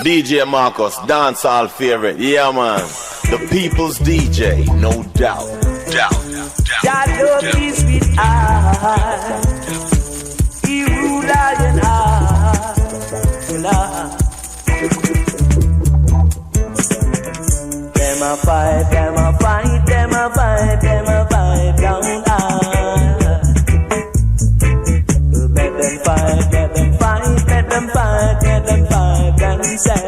DJ Marcus, dancehall favorite, yeah man. The people's DJ, no doubt. That love is with I. He rule I and I. Them a fight, them a fight, them a fight, them a fight down high. Let them fight, let them fight, let them fight, let them fight and say.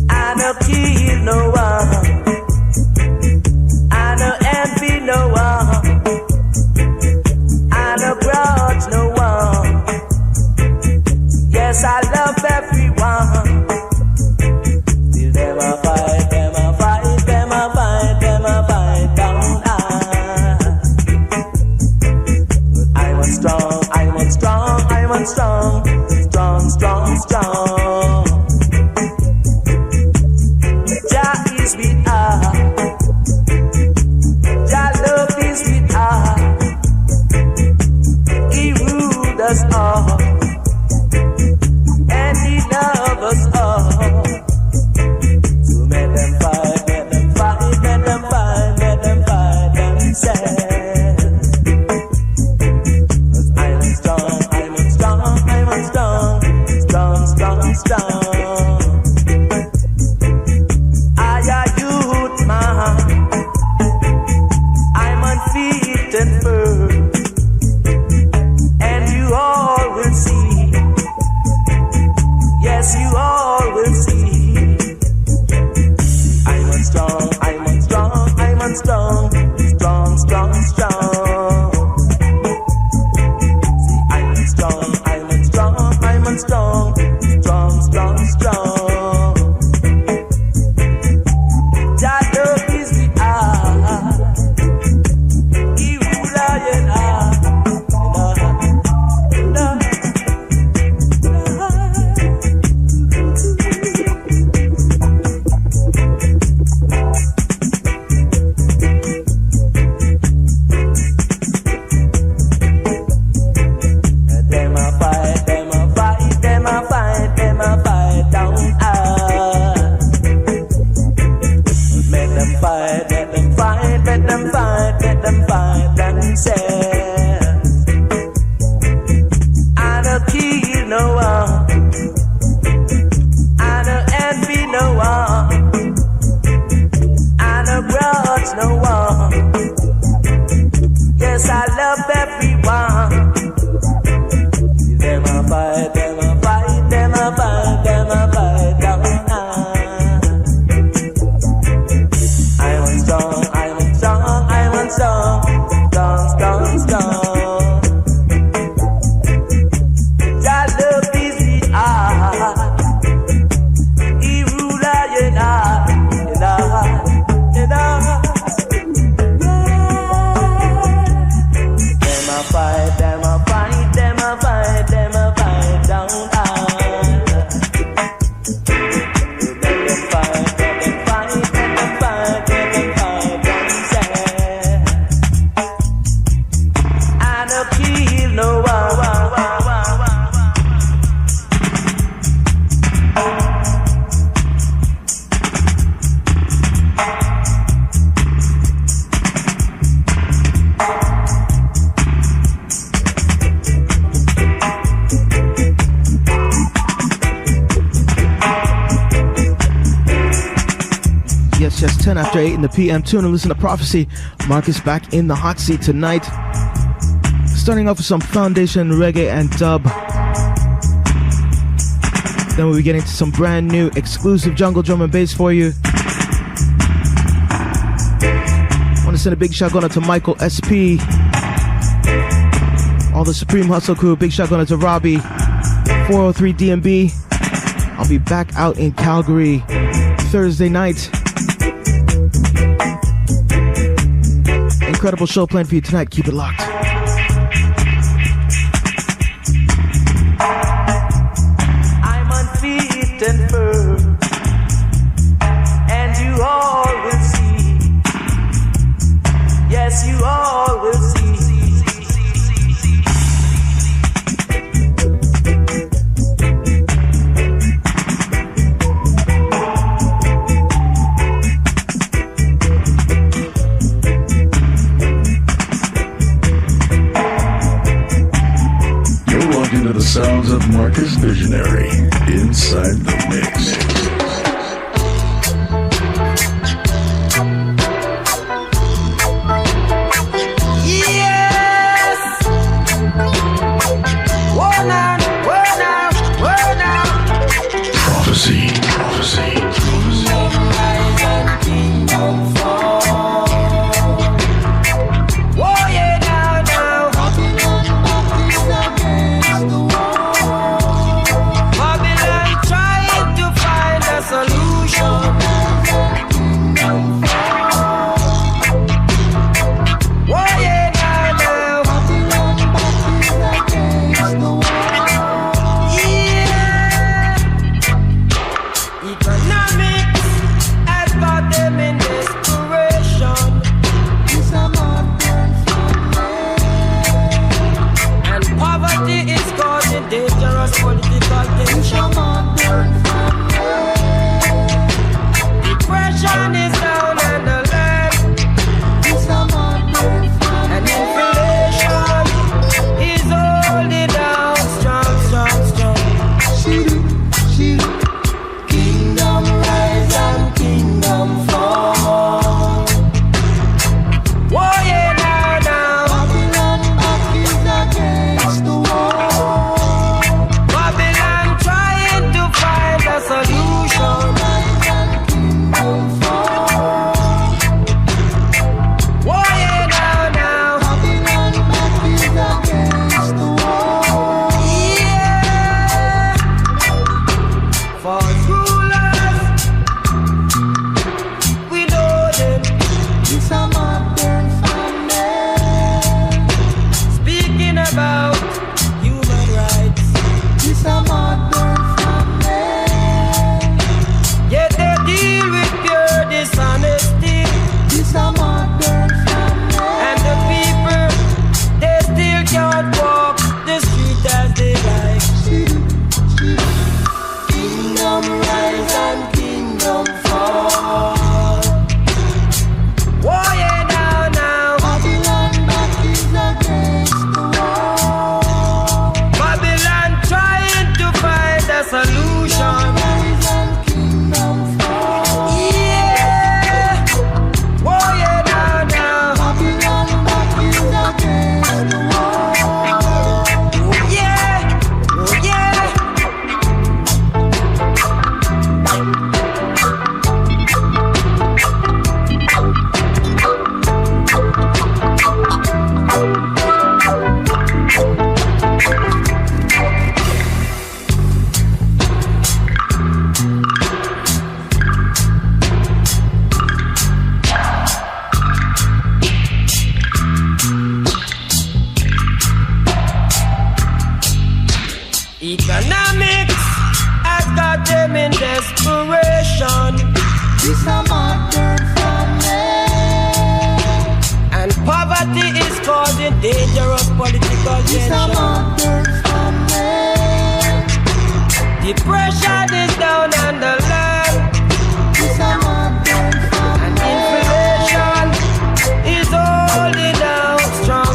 I no kill no one. I no envy no one. I no grudge no one. Yes, I love everyone. Till them a fight, them a fight, them a fight, them a fight down high. But I was strong, I was strong, I was strong, strong, strong, strong. Jah is with us. Jah love is with us. He ruled us all, and He loves us all. So let them fight, let them fight, let them fight, let them fight themselves. 'Cause I am strong, I am strong, I am strong, strong, strong, strong. I a youth man, I'm unfit and firm, and you all will see. Yes, you all will see. I'm strong, I'm strong, I'm strong, strong, strong, strong. See, I'm strong, I'm strong, I'm strong, strong, strong, strong. Jah no one. Yes, I love everyone. Them a fight, them a fight, them a fight, them a fight down. I'm strong, I'm strong, I'm strong, strong, strong, strong. Jah love is the art. He ruler in art, in art, in art. Them a fight, them a fight, them a fight, them a fight down high. Them fight, them fight, them fight, them fight down sad. I don't kill no one. Yes, 10 after 8 in the PM. Tune and listen to Prophecy. Marcus back in the hot seat tonight. Starting off with some foundation reggae and dub. Then we'll be getting to some brand new exclusive jungle drum and bass for you. I want to send a big shout out to Michael SP. All the Supreme Hustle crew. Big shout out to Robbie. 403 DMB. I'll be back out in Calgary Thursday night. Incredible show planned for you tonight. Keep it locked. I'm on feet and firm, and you all will see. Yes, you all will see. The sounds of Marcus Visionary inside the mix. Yes! Whoa now, whoa now, whoa now. Prophecy, prophecy, prophecy. Whoa yeah now, now. Babylon trying to find This a murder from hell. And poverty is causing dangerous political tension. Depression is down on the land. And inflation is holding out strong.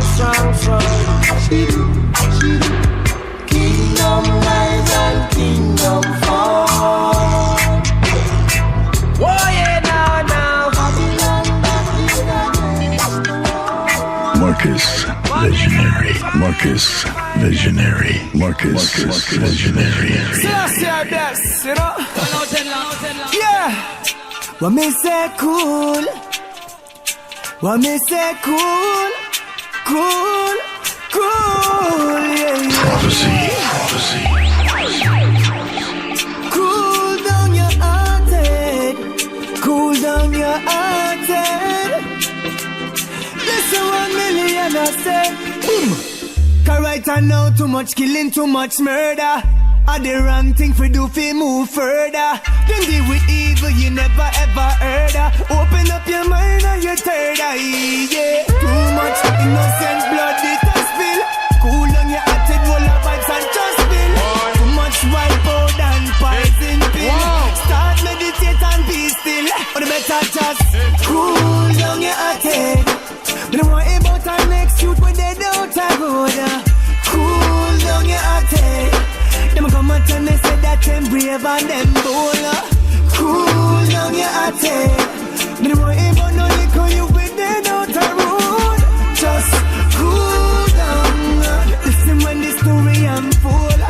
Kingdom rise and kingdom fall. Oh yeah, now. Marcus Visionary. Marcus Visionary. Marcus Visionary. Best, you know? Yeah. What me say cool? What me say cool? Cool, yeah. Prophecy. Cool down your hearted. Cool down your hearted. Listen 1 million I say. Boom. Cause right now too much killing, too much murder. Are the wrong thing for do fi move further. Then deal with evil you never ever heard of. Open up your mind and your third eye, yeah. Too much innocent blood it has spill. Cool on your hearted roll of vibes and just spill. Too much wipe out and poison pill. Start meditate and be still. Or the better just cool down your hearted. We don't worry about our next youth when they don't have road. Cool down your hearted. Them come and tell me say that them brave and them bold. Cool down your hearted. Me don't worry about no liquor you with them out the road. Just cool down. Listen when the story unfold.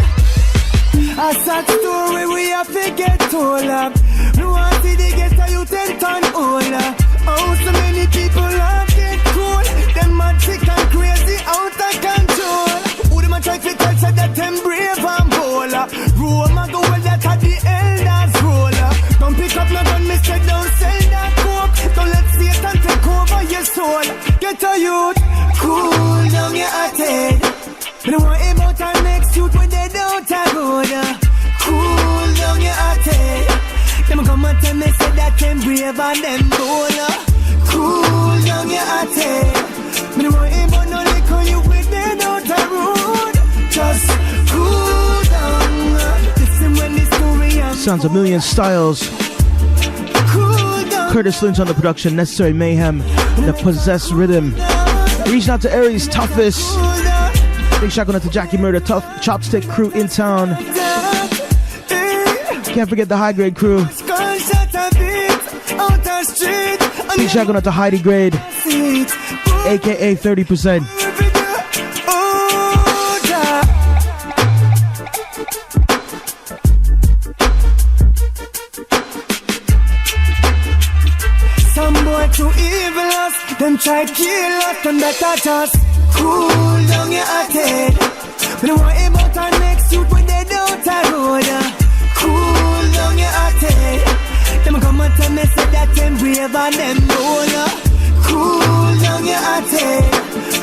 A sad story we have to get told up. No one see they get a you 10 ton older. Oh, so many people are get cool. Them mad sick and crazy out of control. Who them a try to tell say that them brave and bold. Roma go well that at the elders roller. Don't pick up no gun, mister, don't sell that coke. Don't let Satan take over your soul. Get a youth, cool down your hearted. We don't worry about our next youth when they don't have order. Cool down your hearted. Them come and tell me say that them brave and them bold. Cool down your hearted. We don't worry about no liquor you with them out the road. Just cool down. Listen when the story Sounds a million styles. cool down. Curtis Lynch on the production, Necessary Mayhem, the Possessed Rhythm. Reaching out to Aries Toughest. Cool down. Big shout out to Jackie Murder, Tough Chopstick crew in town. Can't forget the High Grade crew. Gunshot a beat out the street. Big shout out to Heidi Grade, aka 30%. Some boy too evil us, them try kill us, them better just cool down your head. We don't worry about our next youth when they don't have road. Cool down your head. Them come and tell me say that them brave and them bold. Cool down your head.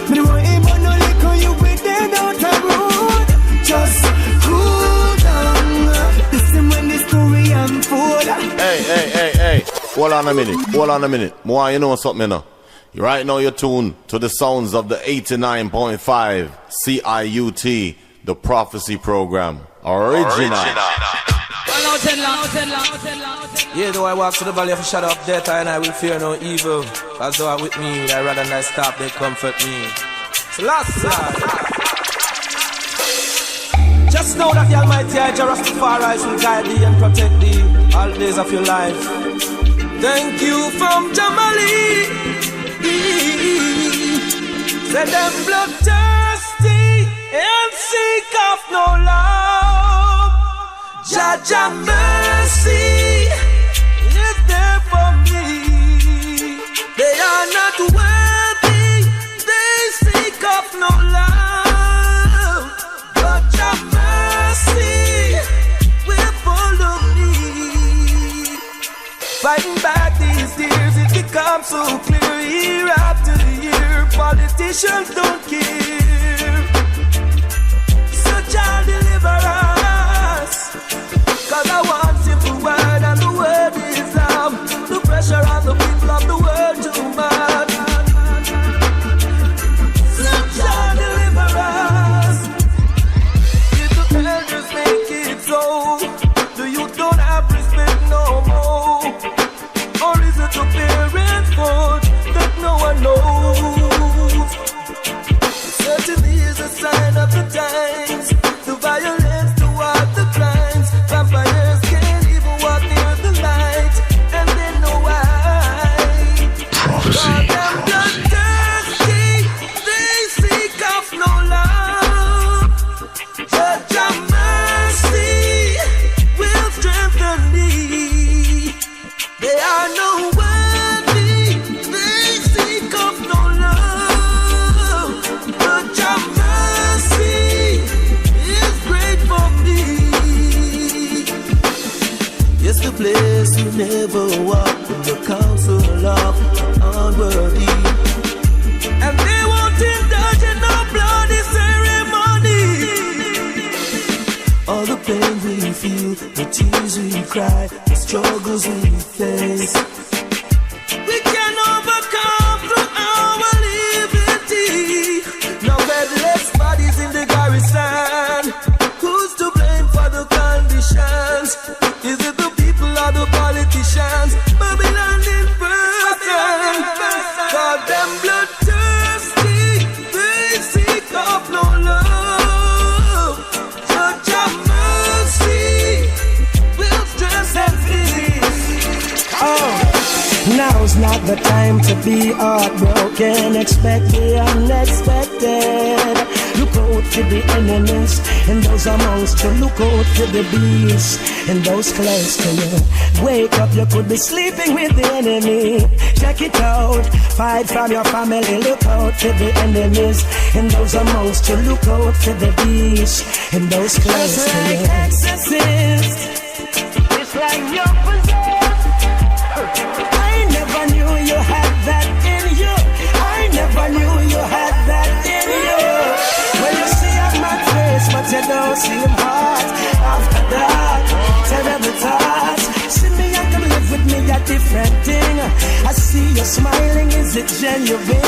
We don't worry about no liquor you with them don't have road. Just cool down. Listen when the story unfold. Hey. Hold on a minute. Moi, you know something, you know? Right now you're tuned to the sounds of the 89.5 CIUT, the Prophecy Program. Original. Yeah, though I walk to the valley of the shadow of death, and I will fear no evil. As though I'm with me, I rather not stop, they comfort me. So last just know that the Almighty Jah Rastafari will guide thee and protect thee all the days of your life. Thank you from Jamali. Say them bloodthirsty and seek of no love. Jaja mercy is there for me. They are not worthy, they seek of no love. But your mercy will follow me. Fighting back these years, it becomes so clear year after year. Politicians don't care. So child deliver us. Cause I want simple word and the word is love. The through, the tears we cry, the struggles we face. We can overcome through our liberty. Now headless bodies in the garrison. Who's to blame for the conditions? Is it the people or the politicians? Babylon in person. God them bloodthirsty, they seek of no love. Such a mercy will stress and disease. Now's not the time to be heartbroken. Expect the unexpected. Look out for the enemies and those amongst you. Look out for the beasts and those close to you. Wake up, you could be sleeping with the enemy. Check it out, fight from your family. Look out for the enemies and those amongst you. Look out for the beasts and those close to you. Like exorcist, it's like you're possessed. I never knew you had that in you. I never knew you had that in you. When you see a man face, but you don't see him heart. After that, terrible thoughts. See me and come live with me, a different thing. I see you smiling, is it genuine?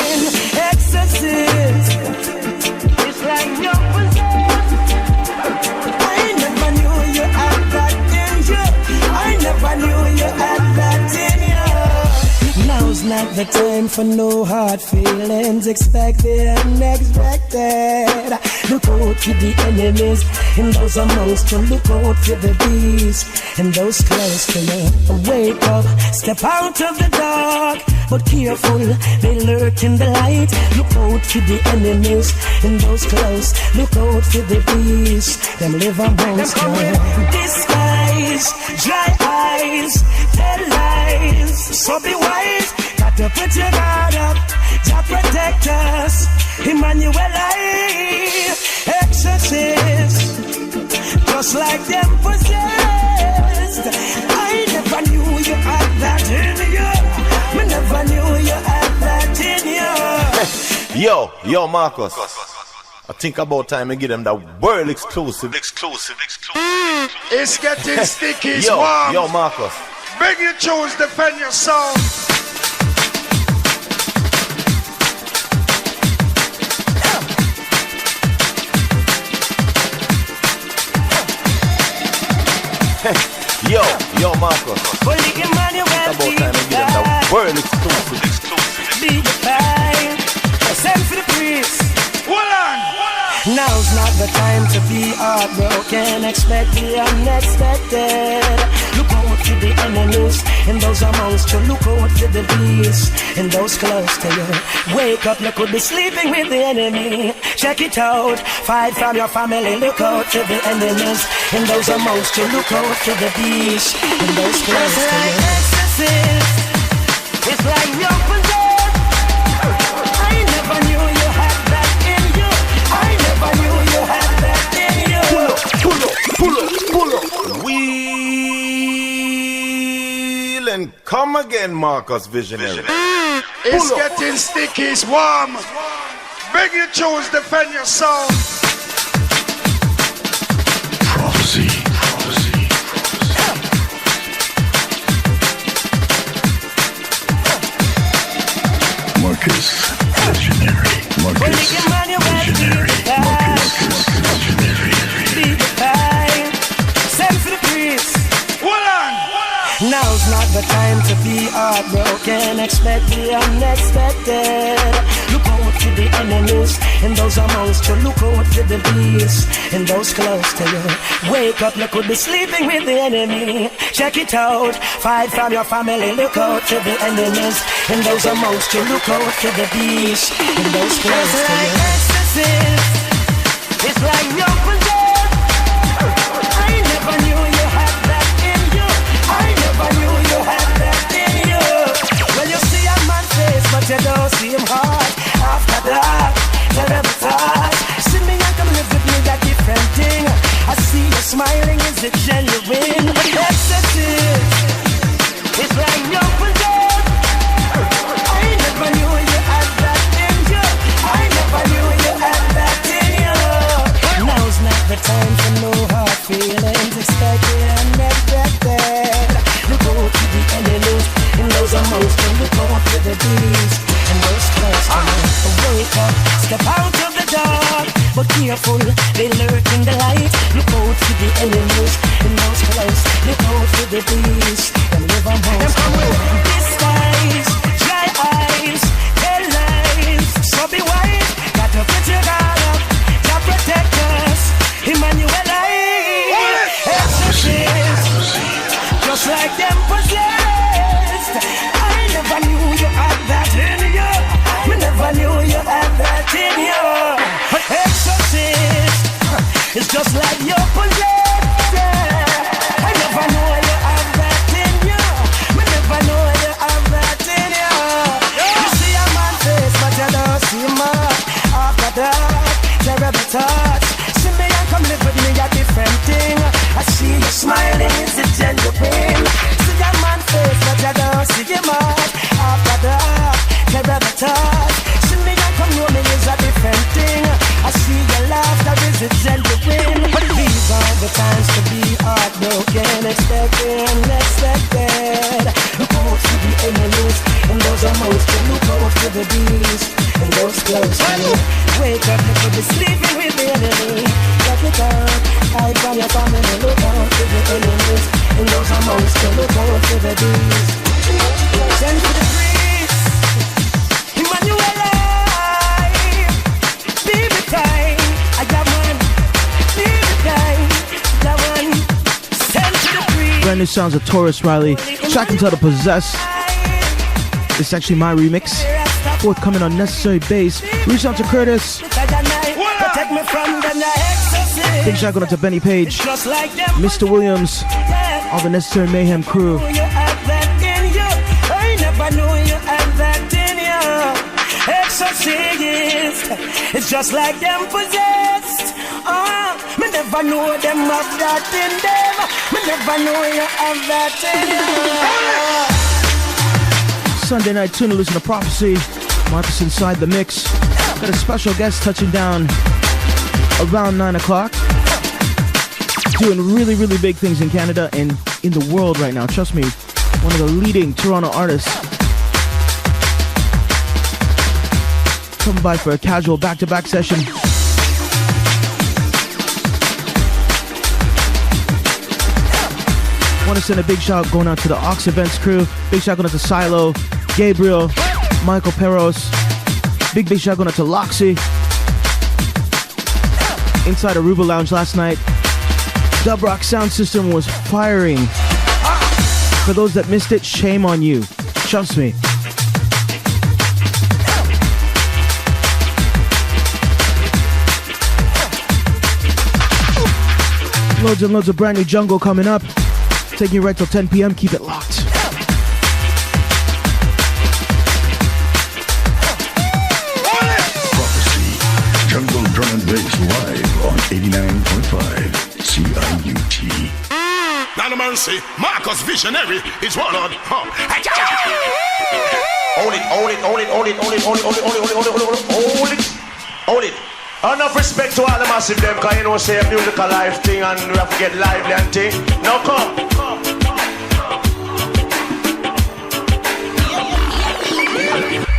Exorcist, it's like you're possessed. I never knew you had that in you. I never knew you had that in you. Now's not the time for no hard feelings. Expect the unexpected. Look out for the enemies and those amongst you. Look out for the beasts and those close to you. Wake up, step out of the dark, but careful, they lurk in the light. Look out for the enemies and those close. Look out for the beasts, them live amongst you. Disguise, dry eyes, tell lies. So be wise, got to put your guard up. Jah protect us, Emmanuel I, exorcist, just like them possessed. I never knew you had that in you. Me never knew you had that in you. Yo, Marcus. I think about time I give them that world exclusive. It's getting sticky, it's warm. Yo, Marcus. Beg you choose, defend your sound. Yo, Marcus. Well, you man, you about time I give them that world exclusive. Be the fire, send for the priest. Hold on. Now's not the time to be heartbroken. Expect the unexpected. Look out for the enemies and those amongst you. Look out for the beasts and those close to you. Wake up, you could be sleeping with the enemy. Check it out, fight from your family. Look out for the enemies and those amongst you. Look out for the beasts and those close to you. Exorcist, it's like you're possessed. I never knew you had that in you. I never knew you had that in you. Pull up. Wheel and come again, Marcus Visionary. It's getting sticky, it's warm. Beg you choose, defend your sound. Prophecy. Marcus Visionary. Marcus Visionary. Marcus Visionary. Be the fire, send for the priest. Hold on. Now's not the time to be heartbroken. Expect the unexpected. Look out for the enemies and those amongst you. Look out for the beasts and those close to you. Wake up, you could be sleeping with the enemy. Check it out, fight from your family. Look out for the enemies and those amongst you. Look out for the beasts and those close to you. Exorcist, it's like you're possessed. I never knew you had that in you. I never knew you had that in you. Well, you see a man's face, but you don't see him heart. After that, terrible thoughts. See me and come live with me, that different thing. I see you smiling, is it genuine? Exorcist, it's like you're possessed. I never knew you had that in you. I never knew you had that in you. Now's not the time for no hard feelings. Expect it. careful, they lurk in the light. Look out for the enemies in those close. Look out for the beast and live on most. Disguise, dry eyes, tell lies. So be wise, got to put your guard up. To protect us, Emmanuel exorcist, just like them possessed. I never knew you had that in you. We never knew you had that in you. Exorcist, it's just like you're possessed. I never knew you had that in you. We never knew you had that in you. You see a man face, but you don't see much. After that, terrible touch. See me and come live with me a different thing. I see you smiling, it's a genuine. See a man face, but you don't see him much. After that, terrible touch. See me and come know me is a different thing. I see your laughter is a genuine. These are the times to be heartbroken, expecting unexpected. Look out for the enemies and those are most. Look out for the beast and those close to you. Wake up, you could be sleeping with the enemy. Look it up, hide from your family. Look out for the enemies and those are most. Look out for the beast. Send to the priest, Emmanuel. Brand new sounds of Taurus Riley, track entitled Possess. It's actually my remix, forthcoming on Necessary Bass. Reach out to Curtis. Big shout out to Benny Page, Mr. Williams, all the Necessary Mayhem crew. It's just like them possessed. Me never know them have that in them. Me never know you have that in you. Sunday night tune to listen to Prophecy. Marcus inside the mix. Got a special guest touching down around 9 o'clock. Doing really, really big things in Canada and in the world right now. Trust me, one of the leading Toronto artists. Coming by for a casual back-to-back session. Want to send a big shout going out to the Ox Events crew. Big shout going out to Silo, Gabriel, Michael Peros. Big shout going out to Loxy. Inside Aruba Lounge last night, Dub Rock sound system was firing. For those that missed it, shame on you. Trust me. Loads and loads of brand new jungle coming up. Taking you right till 10 p.m. Keep it locked. Prophecy. Jungle Drum and Bass live on 89.5 CIUT. None of mercy. Marcus Visionary is one on. Hold it. Enough respect to all the massive them, cause you know say a musical life thing and we have to get lively and thing. Now come.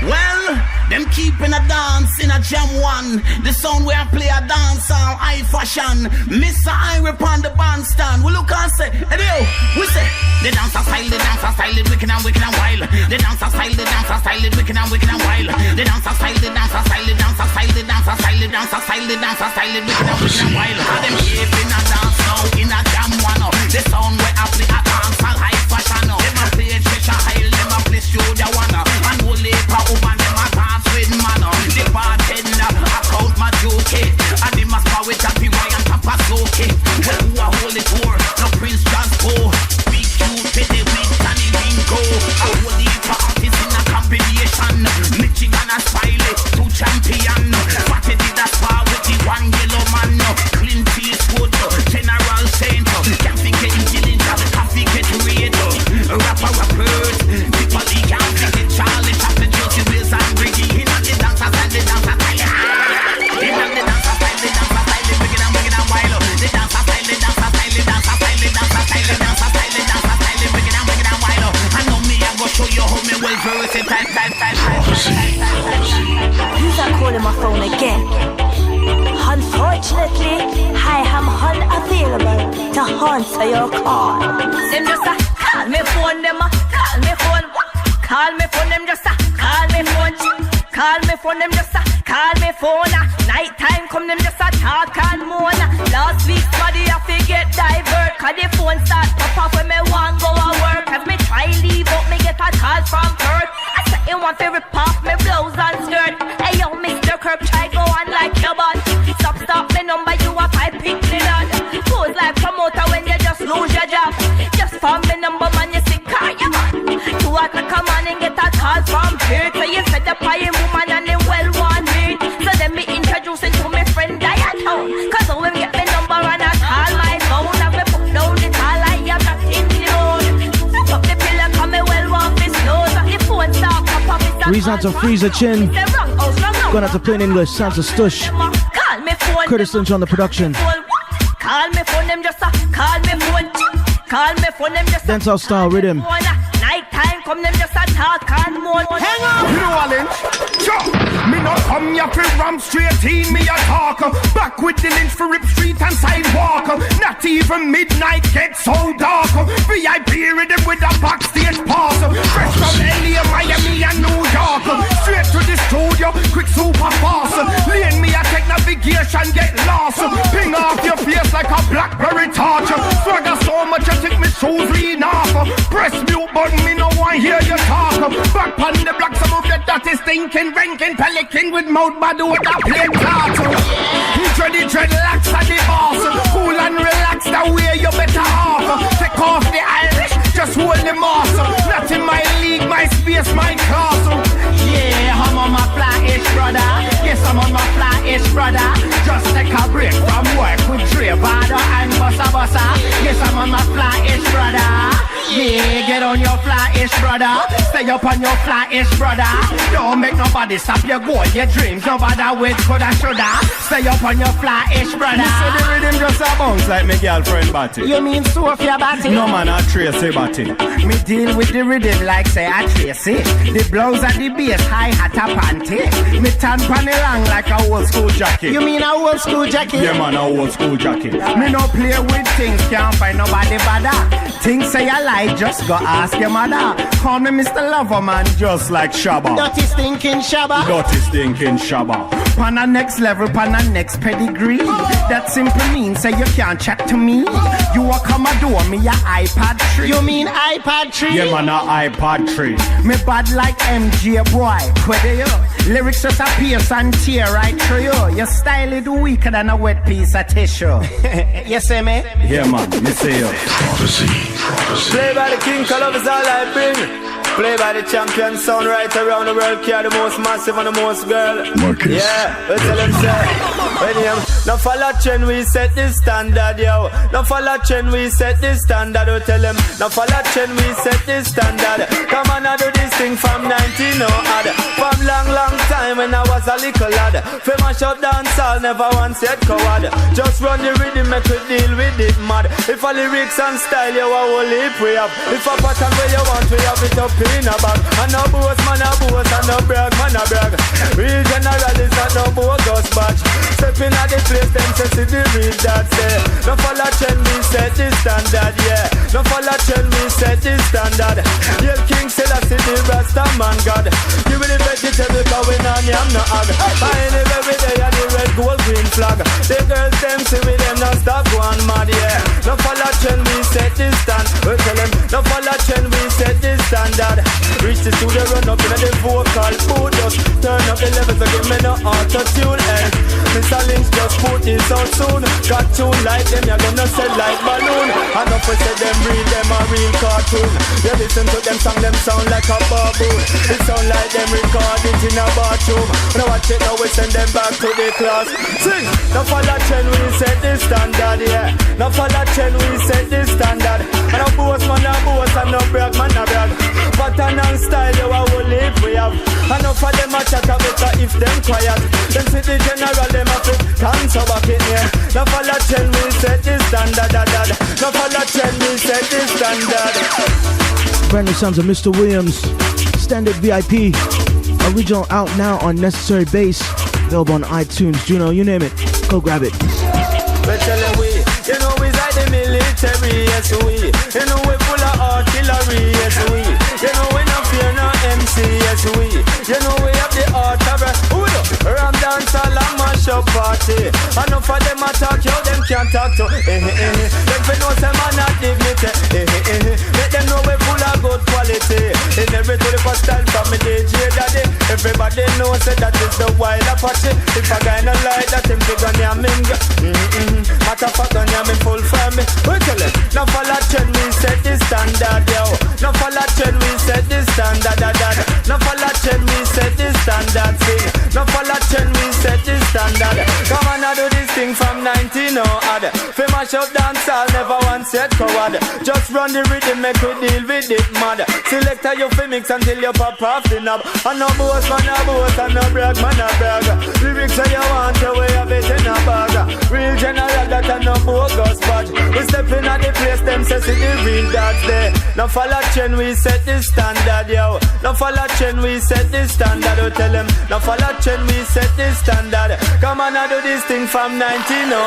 Well, them keeping a dance in a jam one. The sound where I play a dance on high fashion. Mr. Ira on the bandstand. We look and say, hey yo, we say, the dance style, the dance style, it wicked and wild. The dance style, the dance style, it wicked and wild. The dance style, the dance style, the dance style, the dance style, the dance style, the dance style, it wicked and wild. How them keeping a dance now in a jam one. The sound where I play a dance on high fashion. Them a play Cheshire Hill, them a play Studio One. And Holy Woman, them a dance with man. The bartender, I count my joke. And the master with a PY and Papa Soke. Well, who a holy tour, no Prince Transpo. Big cute, petty with Danny Bingo. A holy artist in a combination. Michigan and Smiley, two champion. Fatty did a spar with the one yellow man. Clint Eastwood, General Saint. Can't forget Dillinger, can't forget Red. Rapper, people he can't forget Charlie Chaplin, Josie Wills and Ricky. He not the dancer style, the dancer style. He not the dancer style, the dancer style, the wicked and wild. The dancer style, the dancer style, the dancer style, the dancer style, the dancer style, the dancer style, the wicked and wild. I know me, I go show you how me well versed time. Who's that calling my phone again? Unfortunately, I am unavailable to answer your call. Them just a call me phone, them a call me phone. Call me phone, them just a call me phone. Call me phone, them just a call me phone. Night time come, them just a talk and moan. Last week's body I forget divert, cause the phone start pop off when me want go to work. As me try leave out, me get a call from Kurt. I say you want to rip off me blouse and skirt. Hey yo, Mr. Curb, try go on like your bun. Stop me number, you a pipe pick me on. Pose like promoter when you just lose your job. Just phone me number, man, you sick car, you man. 2 o'clock come on and get a call from here. So you fed up by a woman and they well want me. So then me introducing to my friend Diatown. Cause I will get me number and I call my phone. As me put down the call, I am not in the road. Step up the pillar, come me well want this nose. The phone start pop up, it's a Freeze out to Freezer Chin. Going out to plain English, sounds of Stush. Curtis Lynch on the production. Call me phone, them just a call me phone. Call me phone, them just a dancehall style rhythm. Night time come, them just a talk and moan. Hang on, you know what, Lynch? Sure. Me not come here for ram straight in, me a talk. Back with the Lynch for Rip Street and sidewalk. Not even midnight gets so dark. VIP rhythm with a backstage pass. Fresh from LA, Miami and New York. Straight to the studio, quick super fast. Lane me a take navigation, get lost. Ping off your face like a Blackberry torch. Swagger so much I think me shoes lean off. Press mute button, me no want hear you talk. Back on the block, some of your dirty stinking, ranking, pelican with mouth bad with a plain cloth. Dready dreadlocks at the boss. Cool and relax, the way you better off. Take off the Irish, just hold the moss. Not in my league, my space, my class. Yeah, I'm on my fly-ish, brother. Yes, I'm on my fly-ish, brother. Just take a break from work with Dre, Vada and Bossa Bossa. Yes, I'm on my fly-ish, brother. Yeah, get on your fly-ish, brother. Stay up on your fly-ish, brother. Don't make nobody stop your goal, your dreams. Nobody with coulda, shoulda. Stay up on your fly-ish, brother. You say the rhythm just a bounce like me girlfriend Batty. You mean Sophia Batty? No man, I Tracy Batty. Me deal with the rhythm like say I Tracy. The blouse and the bass, high hat a panty. Me tan pan the long like a old school jacket. You mean a old school jacket? Yeah man, a old school jacket. Me no play with things, can't find nobody bother. Things say I lie, just go ask your mother. Call me Mr. Loverman, just like Shabba. Dirty stinking Shabba. Dirty stinking Shabba. Pan a next level, pan a next pedigree. That simply means say you can't chat to me. You a Commodore, me a iPad 3. You mean iPad 3? Yeah man, a iPad 3. Me bad like MJ boy. Where you? Lyrics just appear and tear right through you. Your style is weaker than a wet piece of tissue. You see me? Yeah man, me see you. Prophecy. Play by the king, love is all I bring. Play by the champion, sound right around the world. Care the most massive and the most girl. Marcus. Yeah, we tell them say when you no follow trend, we set the standard, yo. No follow trend, we set the standard. We tell them no follow trend, we set the standard. Come on, I do this thing from 19 no odd. From long time when I was a little lad. For my shop dance, I'll never once yet coward. Just run the rhythm, make we deal with it mad. If a lyrics and style, you a whole heap we have. If a pattern where you want, we have it up in a bag. And no boast, man a boast, and no brag, man a brag. Real general is not no bogus batch. Stepping at the place, them say see the real that say. No follow trend, we set the standard, yeah. No follow trend, we set the standard. Yell King Selassie, the Rasta man God. Give me the vegetable, cause we not yam no hog. Find it every day and the red, gold, green flag. The girls them see with them, not stop one mad, yeah. No follow trend, we set the stand. We tell them, no follow trend, we set the standard. Reach the studio, run up in the vocal booth. Just turn up the levels, so give me no auto-tune, eh. Mr. Lynch just put this out soon. Got tune like them, you're gonna sell like balloon. And up we say them real, them a real cartoon. You listen to them song, them sound like a baboon. It sound like them record it in a bathroom. Now watch it, now we send them back to the class. Sing! Now follow trend, we set the standard, yeah. Now follow trend, we set the standard. And a boast, man a boast, and no brag, man a brag. Pattern and style, you a whole heap we have. Enough of them a chat a better if them quiet. Them see the general, them a fit, dance over it, yeah. Now follow trend, we set the standard, Now follow trend, we set the standard. Brand new sounds of Mr. Williams, Standard VIP, original out now on Necessary Bass, available on iTunes, Juno, you name it. Go grab it. We tell you we, you know we like the military, yes we. You know we full of artillery, yes we. You know we no fear no MC, yes we. You know we have the art of ram dance all and mash up party. Enough of them attack you, them can't talk to. Them fi know say man not dignity. Let them know we full of good quality. In every 21st style from me DJ daddy. Everybody knows say that is the wild Apache. If a guy no like that, him fi gun ya minga. Matter of fact, gun ya me full firm. We tell them, now follow trend, we set the standard, yo. Now follow trend, we set the standard, Now follow trend, we set the standard thing. Now follow trend, we set the standard. Come on, I do this thing from 19 no odd. Fi mash up dance, I'll never once yet coward. Just run the rhythm, make we deal with it, mad. Selector, you fi mix until you pop off the knob. And no boss, man, a boss, and no brag, man, a brag. Lyrics say you want, you way have it in a bag. Real general, that and no bogus badge. We step in at the place, them say see the real dogs there. Now follow trend, we set the standard, yo. Now follow trend, we set the standard. We tell them, now follow trend, we set the standard. Come on, I do this thing from 19, no,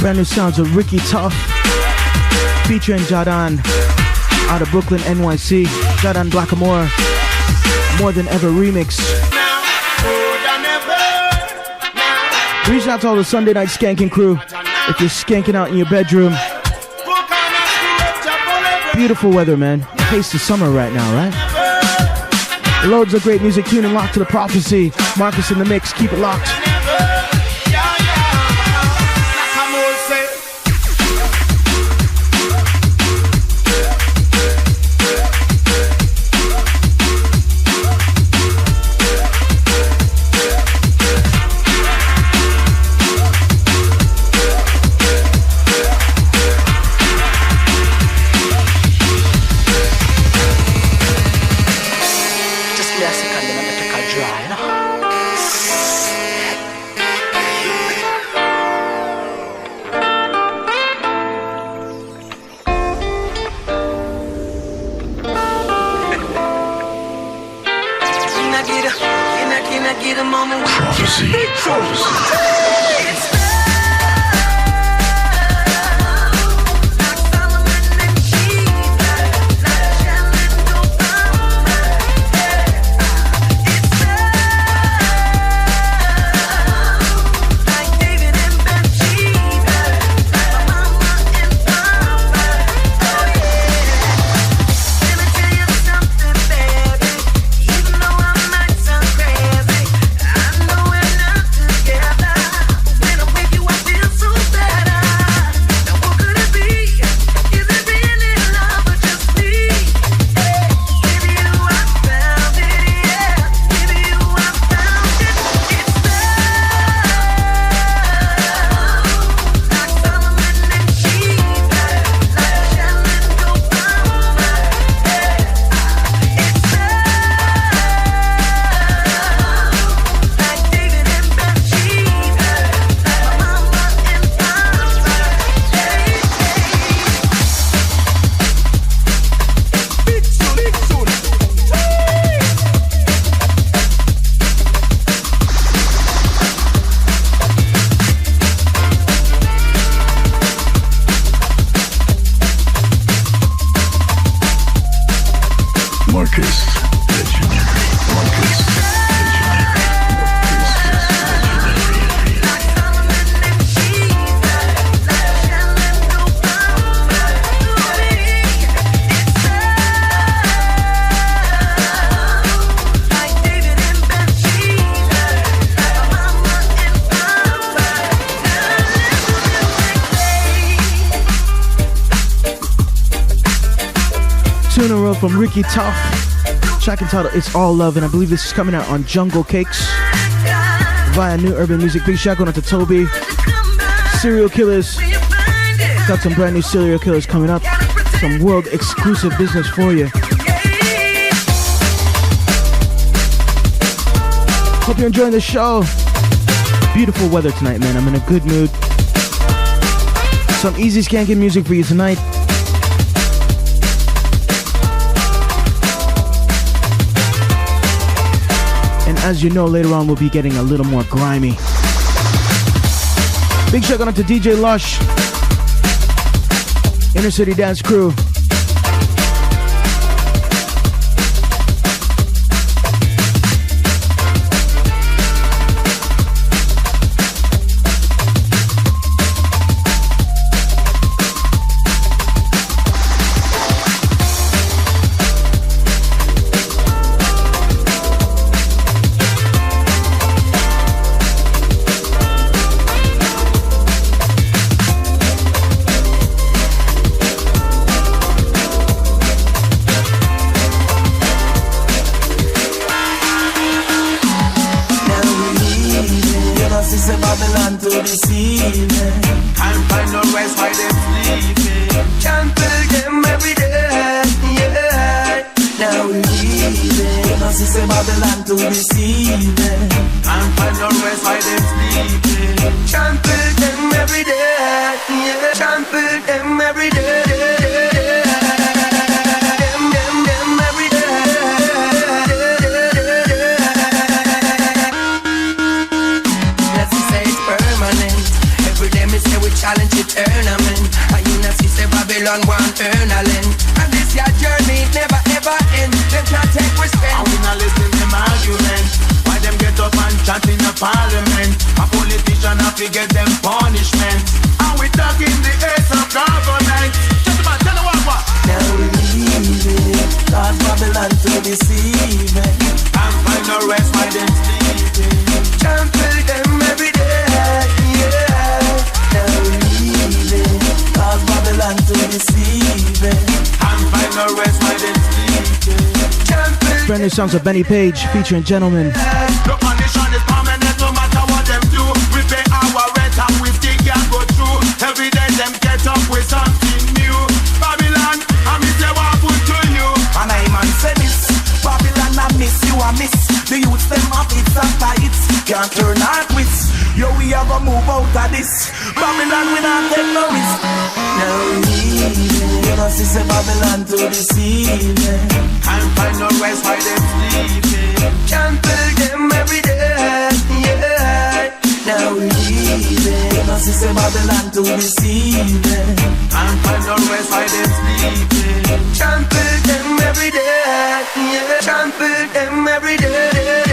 Brand new sounds of Ricky Tough featuring Jadan out of Brooklyn, NYC. Jadan Blackamore, More Than Ever remix. Reach out to all the Sunday night skanking crew. If you're skanking out in your bedroom, beautiful weather, man. Taste of summer right now, right? Loads of great music. Tune and lock to the prophecy. Marcus in the mix. Keep it locked. From Ricky Tough, track entitled It's All Love, and I believe this is coming out on Jungle Cakes via New Urban Music. Big shout out to Toby. Serial Killers, got some brand new Serial Killers coming up, some world exclusive business for you. Hope you're enjoying the show. Beautiful weather tonight, man. I'm in a good mood. Some easy skanking music for you tonight. As you know, later on we'll be getting a little more grimy. Big shout out to DJ Lush, Inner City Dance Crew. Brand new songs of Benny Page featuring Gentleman. The condition is permanent no matter what them do. We pay our rent and we still can go through. Every day them get up with something new. Babylon, I miss you, what put to you. And I man say this, Babylon I miss you, I miss. The youths them have it after it. Can't turn our quits. Yo, we are gonna move out of this. Babylon we not take no risk. No, you know, see Babylon to deceive. Can't find no rest while them sleeping. Can't tell them every day, yeah. Now we leaving. Us is a Babylon to deceiving. And find out where side them sleeping. Trample them every day. Yeah, trample them every day.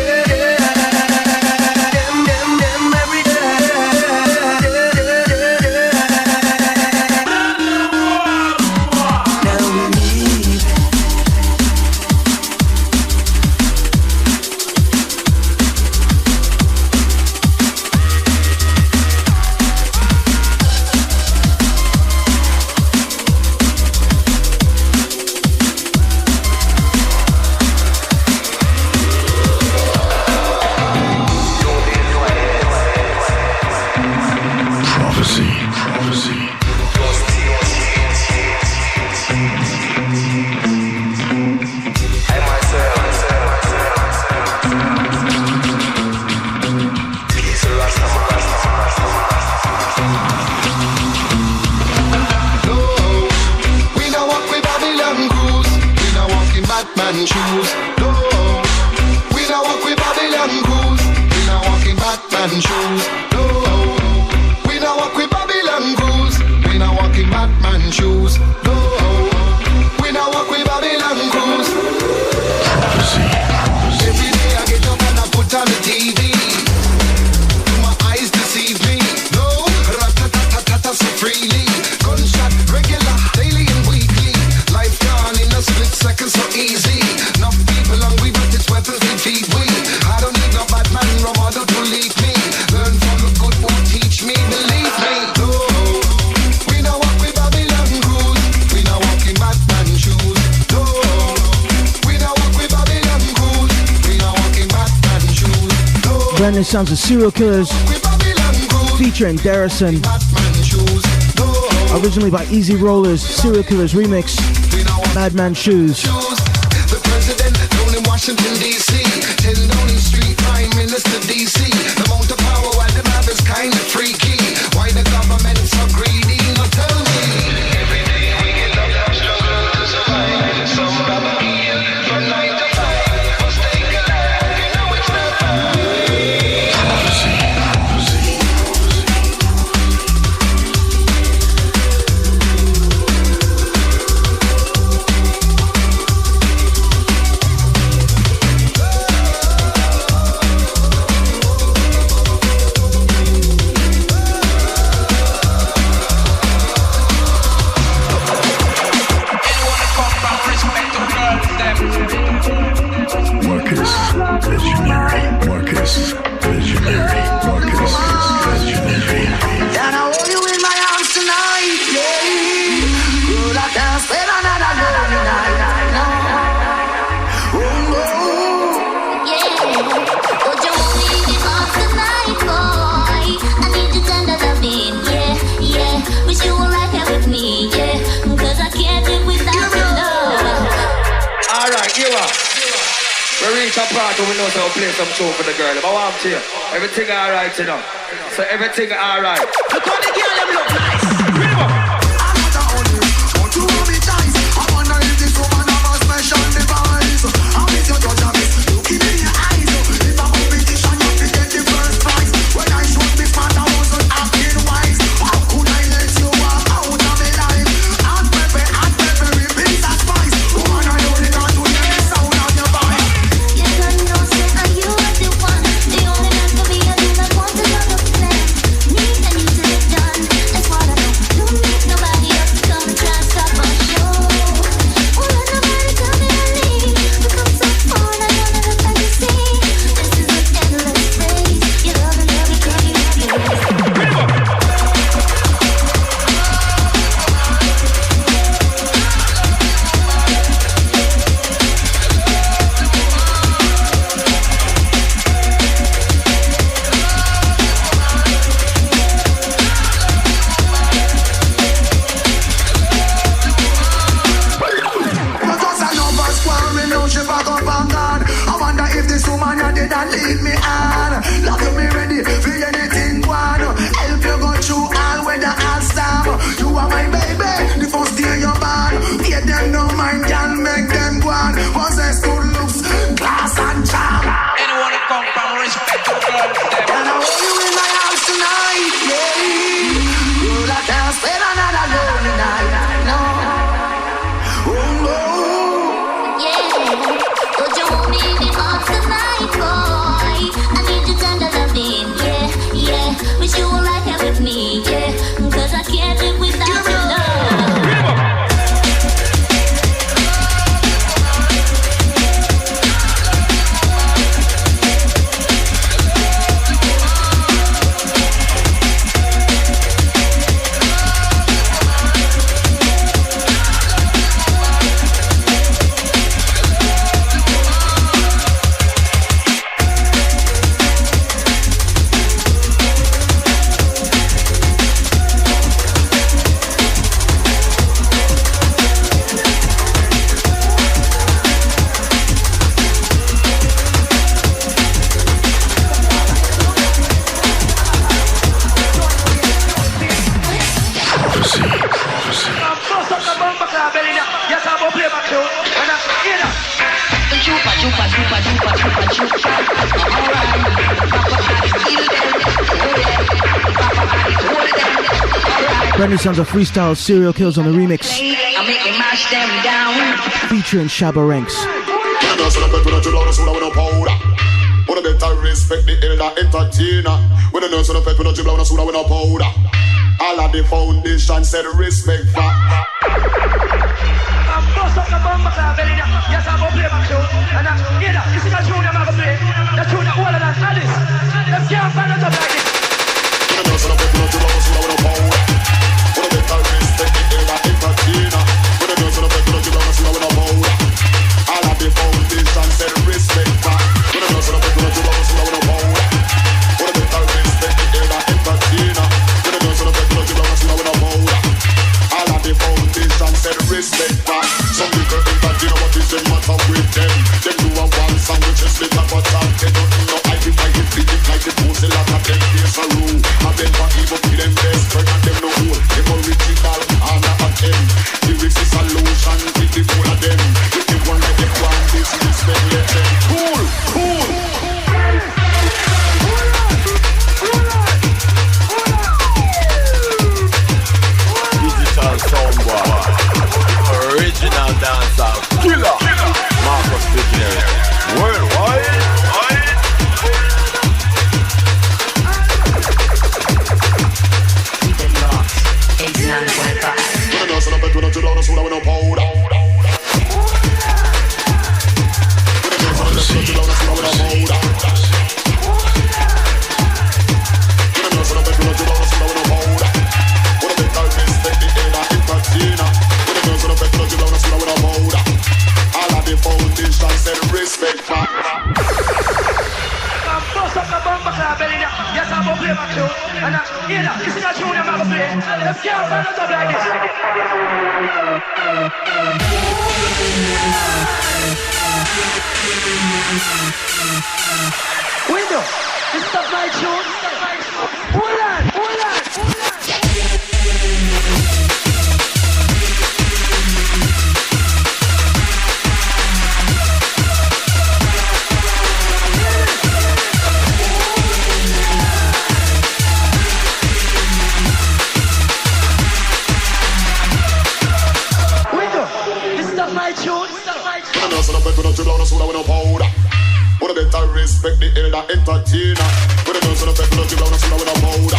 Brand new sounds of Serial Killers featuring Darrison. Originally by Easy Rollers, Serial Killers remix, Madman Shoes. The president down in Washington D.C. 10 Downing Street, Prime Minister D.C. The amount of power while the map is kind of freaky. Why the government so greedy? Now tell me. Every day we get up and struggle to survive. Some rubber from 9 to 5. Must take a life, you know it's not fine. We know how to play some tune for the girl. But what I'm to you, everything alright, you know. So everything alright. Look how the girl them look nice. Bring them up. I'm not the only. Don't you want me nice? I wonder if this woman have a special device. How is your judge of this? Look in your eyes. If a competition, you can get the first prize. When I showed this man, I wasn't acting wise. How could I let you walk out of my life? Hot pepper, repeat that spice. Woman, I only got to hear the sound of your voice. What Wish you were right here with me, yeah. Cause I can't live without your love. Brand new sounds of freestyle serial kills on the remix. Featuring Shabba Ranks. Wanna better respect the elder entertainer. When the nurse on the pet with a dribble on a soda with a powder. All of the foundation said respect for. Bust up the bomb club, yes, I'm gonna play my tune. And this is a tune I'm gonna play. The tune that older than Alice. Them can't find us up like this. When the nurse on the pet with a dribble on a soda with a powder. Wanna better respect the elder entertainer. When the nurse on the pet with a dribble on a soda with a powder. All of the foundation said respect for. When the nurse on the pet with a dribble on a soda with a powder. Wanna better respect the elder entertainer. When the nurse on the pet with a dribble on a soda with a powder. All of the foundation said respect for. Some people entertainer, what is the matter with them? Them do a one song which is little but they don't know I can fight it, beat it like the post. A lot of them face a rule. Have them for evil, be them best friend and them no whole. Them original and not a them. Lyrics is solution, with the whole of them. If they want like they want this, respect let them. Cool, cool. Digital soundbar, original dancer, killer, Marcus Visionary, worldwide. Keep it locked, 89.5. When the nurse on the bed with a dribble on a soda with no powder. When the nurse on the bed with a dribble on a soda with no powder. When the nurse on the bed with a dribble on a soda with no powder. Wanna better respect the elder entertainer. When the nurse on the bed with a dribble on a soda with no powder. All of the foundation said respect for. Bust up the bomb club, yes, I'm gonna play my tune. And this is a tune I'm gonna play. Them can't find us up like this. Window, this is my tune. Hold on, hold on. Wanna better respect the elder entertainer. When the nurse on the pet with a dribble on a soda with a powder.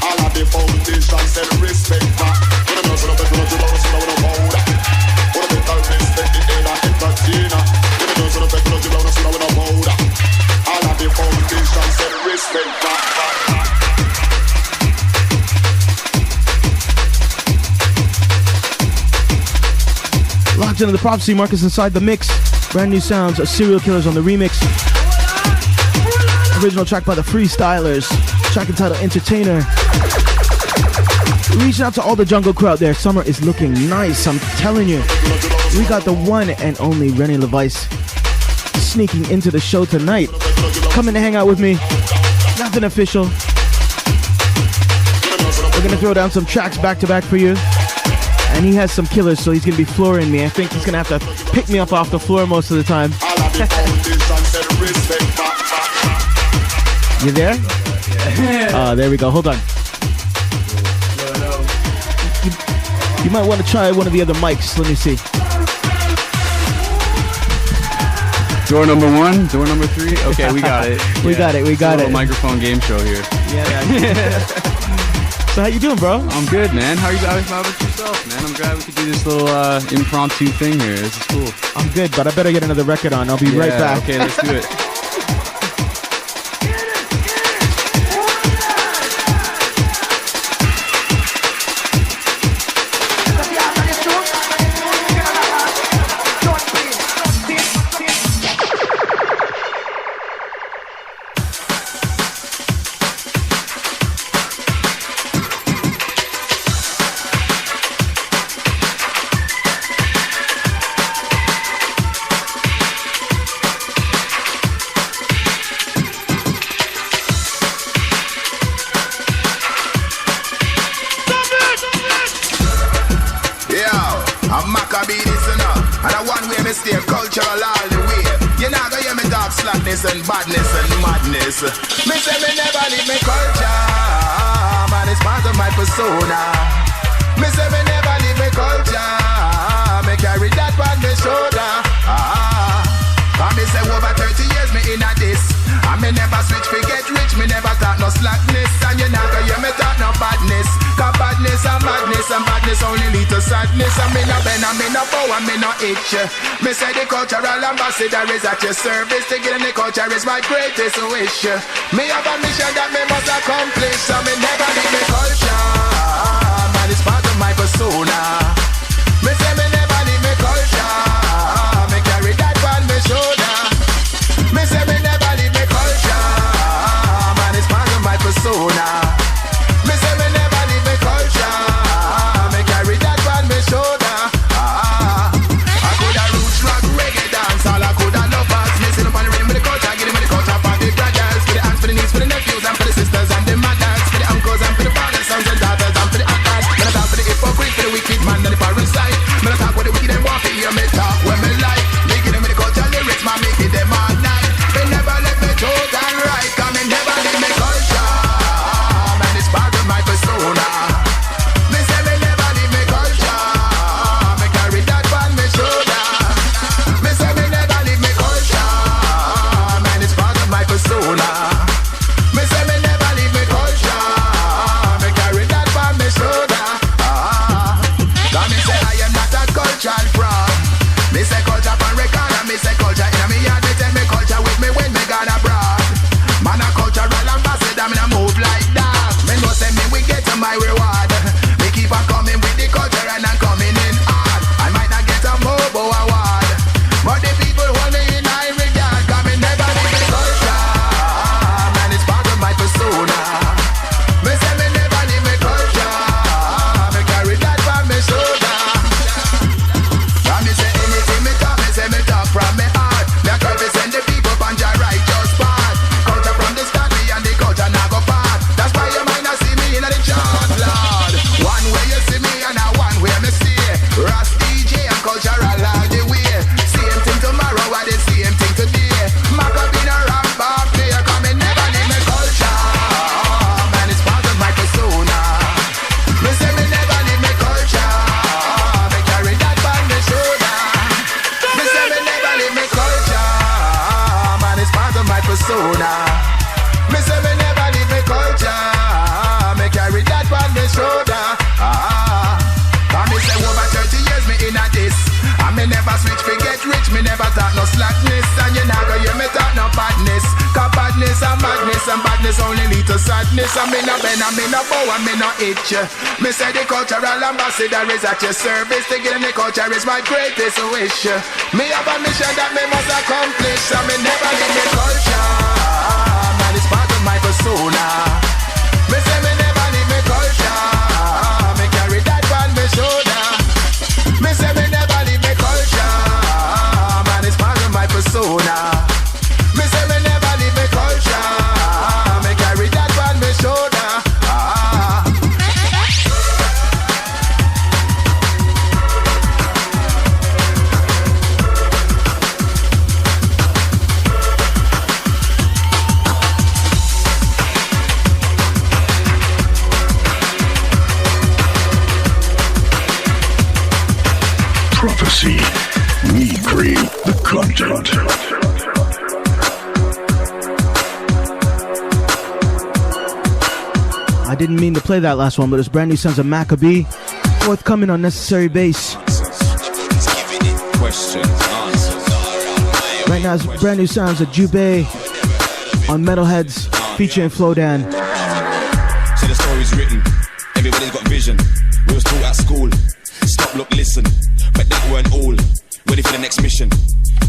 All of the foundation said respect for. When the nurse on the pet with a dribble on a soda with a powder. Wanna better respect the elder entertainer. When the nurse on the pet with a dribble on a soda with a powder. All of the foundation said respect for. Locked into the prophecy, Marcus inside the mix. Brand new sounds of serial killers on the remix. Original track by the Freestylers. Track entitled Entertainer. Reaching out to all the jungle crew out there. Summer is looking nice, I'm telling you. We got the one and only Rene Lavice sneaking into the show tonight. Coming to hang out with me. Nothing official. We're gonna throw down some tracks back to back for you. And he has some killers, so he's going to be flooring me. I think he's going to have to pick me up off the floor most of the time. You there? There we go. Hold on. You might want to try one of the other mics. Let me see. Door number 1, door number 3. Okay, we got it. We got it. Little microphone game show here. Yeah. So how you doing, bro? I'm good, man. How about yourself, man? I'm glad we could do this little impromptu thing here. This is cool. I'm good, but I better get another record on. I'll be right back. Okay, let's do it. And badness and madness. Me say me never leave me culture, man, it's part of my persona. Me say me never leave me culture, me carry that on my shoulder. And me say over 30 years me in a this, and me never switch fi get rich, me never talk no slackness, and you not gonna hear me talk no badness. Cause badness and madness only lead to sadness. And me no bend and me no bow and me no itch. Me say the cultural ambassador is at your service. To get in the culture is my greatest wish. Me have a mission that me must accomplish. So me never leave me culture, man, it's part of my persona. Me say me never leave me culture, me carry that on my shoulder. Me say me never leave me culture, man, it's part of my persona. Me say me never leave me culture, me carry that on my shoulder. I coulda roots rock reggae dance, all I coulda love us. Me sit up on the rhythm with the culture, give them the culture for the brothers, for the aunts, for the nieces, for the nephews, and for the sisters and the mothers, for the uncles and for the fathers, sons and daughters, and for the actors. When I talk for the hypocrite, for the wicked man and the parasite. When I talk with the wicked and want to hear me talk when me like. Me give them the culture lyrics, man, me give them all night. They never let me talk and write, cause me never leave me culture, man, it's part of my persona. Me say me never leave me culture, me carry that on my shoulder. Me say me never leave me culture, man, it's part of my persona. Me say me never leave me culture, me carry that on my shoulder. Cause me say I am not a cultural fraud. Me say culture on record and me say culture in me yard. Me take me culture with me when me gone abroad. Man a cultural ambassador, me a move like that. Me know say me we get to my reward. Me keep on coming with the culture and I'm coming in hard. I might not get a Mobo award, but the people hold me in high regard. Cause me never leave me culture, man, it's part of my persona. Me say me never leave me culture, me carry that on my shoulder. Cause me say anything me talk from me heart. Me a try to send the people on your righteous path. Culture from the start, me and the culture now go part. That's why you might not see me in the chart, Lord. One way you see me and one way me see. Ras DJ and cultural all the way. Same thing tomorrow or the same thing today. Mac up in a rap bar player, cause me never leave me culture, man, it's part of my persona. Me say me never leave me culture, me carry that on my shoulder. Me say me never leave me culture, man, it's part of my persona. Me say me never leave me culture, me carry that on my shoulder. And me say over 30 years me in a this, and me never switch fi get rich, me never talk no slackness, and you not gonna hear me talk no badness. Cause badness and madness only lead to sadness. And me no bend and me no bow and me no itch. Me say the cultural ambassador is at your service. To get in the culture is my greatest wish. Me have a mission that me must accomplish, and me never leave me culture, man, it's part of my persona. Me say me never leave me culture, me carry that on my shoulder. Me say me never leave me culture, man, it's part of my persona. Me say me never leave me culture, me carry that on my shoulder. Prophecy. We create the content. I didn't mean to play that last one, but it's brand new sounds of Maccabee, forthcoming on Necessary Bass. Right now it's brand new sounds of Jubei on Metalheads featuring Flowdan. So the story's written, everybody's got vision. We was taught at school, stop, look, listen, but that weren't all. Ready for the next mission.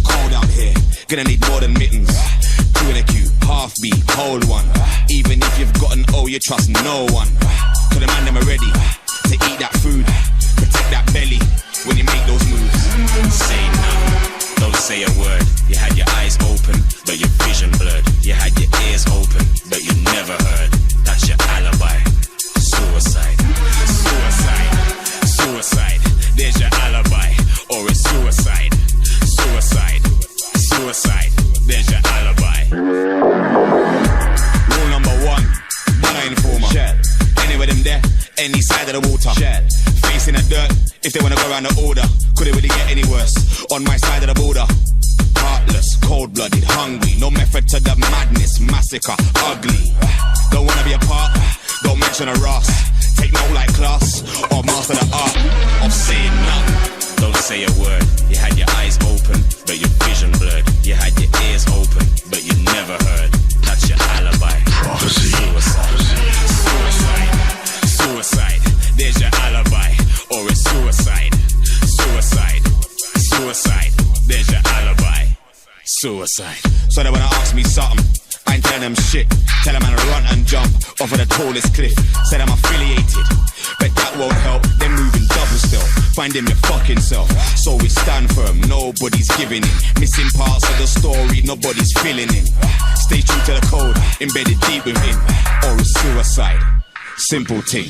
Cold out here, gonna need more than mittens. Two in a queue, half beat, hold one. Even if you've got an O, you trust no one. So the man them are ready to eat that food, protect that belly when you make those moves. Say nothing, don't say a word. You had your eyes open, but your vision blurred. You had your ears open, but you never heard. That's your alibi. Suicide, suicide, suicide. There's your alibi, or it's suicide, suicide, suicide. There's your alibi. Rule number one, informer. Anywhere them there, any side of the water. Facing the dirt, if they wanna go around the order, could it really get any worse? On my side of the border, heartless, cold-blooded, hungry, no method to the madness, massacre, ugly. Don't wanna be a part, don't mention a Ross. Take no like class, or master the art of saying nothing. Don't say a word. You had your eyes open, but your vision blurred. You had your ears open, but you never heard. That's your alibi. Prophecy. Suicide. Suicide. Suicide. There's your alibi. Or it's suicide. Suicide. Suicide. There's your alibi. Suicide. So they wanna ask me something, I ain't telling them shit. Tell them I'm gonna run and jump off of the tallest cliff. Said I'm affiliated, but that won't help. They're moving double still, finding their fucking self. So we stand firm, nobody's giving in. Missing parts of the story, nobody's filling in. Stay true to the code, embedded deep within. Or it's suicide, simple thing.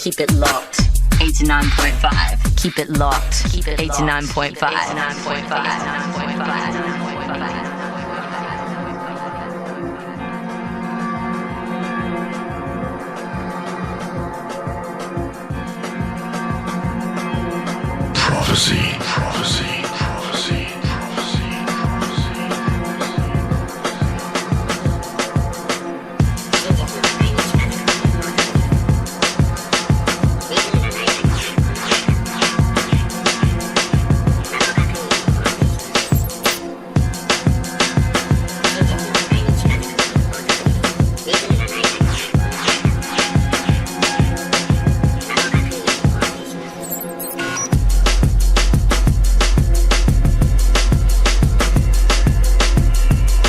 Keep it locked. 89.5. Keep it locked. Keep it 89.5. 89.5. Prophecy. Prophecy. Prophecy.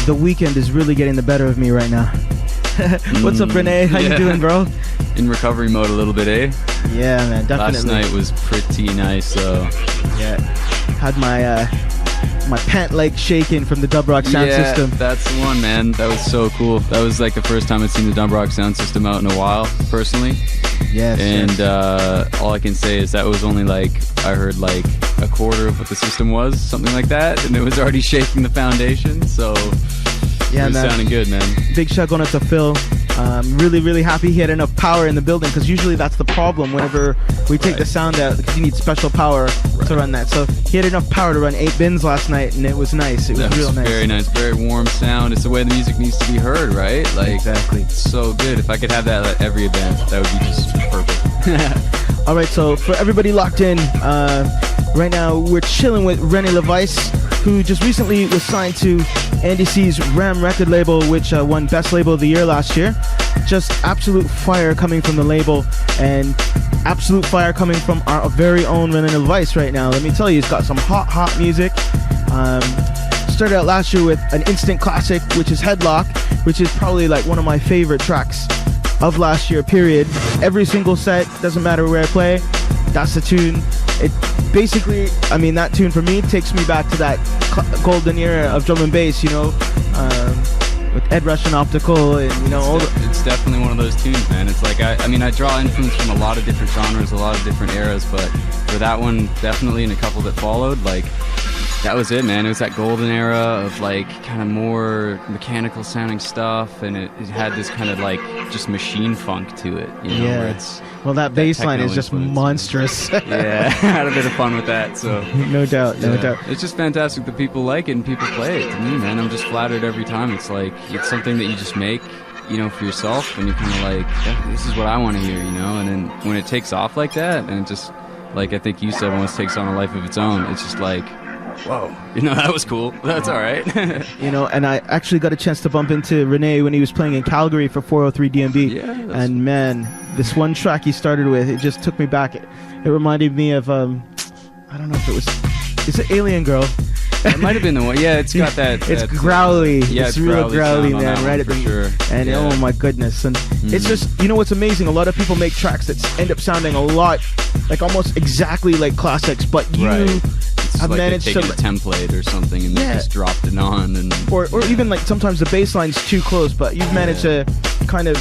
The weekend is really getting the better of me right now. What's up, Rene? How you doing, bro? In recovery mode a little bit, eh? Yeah, man, definitely. Last night was pretty nice, so... Yeah, had my my pant leg shaking from the Dub Rock sound system. That's the one, man. That was so cool. That was like the first time I'd seen the Dub Rock sound system out in a while, personally. Yes. And all I can say is that was only like, I heard like a quarter of what the system was, something like that, and it was already shaking the foundation, so yeah, it was sounding good, man. Big shout going out to Phil. Really, really happy he had enough power in the building, because usually that's the problem whenever we take the sound out, because you need special power to run that. So he had enough power to run 8 bins last night, and it was nice. It was real nice. Very nice, very warm sound. It's the way the music needs to be heard, right? Like, exactly. It's so good. If I could have that at every event, that would be just perfect. All right, so for everybody locked in, right now we're chilling with Rene Lavice, who just recently was signed to Andy C's Ram record label, which won Best Label of the Year last year. Just absolute fire coming from the label, and absolute fire coming from our very own Rene Lavice right now. Let me tell you, he's got some hot music. Started out last year with an instant classic, which is Headlock, which is probably like one of my favorite tracks of last year, period. Every single set, doesn't matter where I play, that's the tune. It basically, I mean, that tune for me takes me back to that golden era of drum and bass, you know, with Ed Rush and Optical, and you know, it's definitely one of those tunes, man. It's like, I mean, I draw influence from a lot of different genres, a lot of different eras, but for that one, definitely, and a couple that followed, like, that was it, man. It was that golden era of like kind of more mechanical sounding stuff, and it had this kind of like just machine funk to it, you know, where it's, well, that bass line is just monstrous. Yeah, I had a bit of fun with that, so no doubt. It's just fantastic that people like it and people play it. To me, man, I'm just flattered every time. It's like, it's something that you just make, you know, for yourself, and you're kind of like, yeah, this is what I want to hear, you know. And then when it takes off like that, and it just, like I think you said, once it takes on a life of its own, it's just like, whoa, you know, that was cool. That's all right. You know, and I actually got a chance to bump into Rene when he was playing in Calgary for 403 DMB. Yeah, and man, this one track he started with, it just took me back. It reminded me of, I don't know if it was, is it Alien Girl? It might have been the one. Yeah, it's got that. It's growly. Yeah, it's real growly, man. Right at the sure. And yeah. Oh my goodness, and it's just, you know what's amazing? A lot of people make tracks that end up sounding a lot like almost exactly like classics, but you have like managed to take a template or something and they just dropped it on, and or even like sometimes the bass line's too close, but you've managed to kind of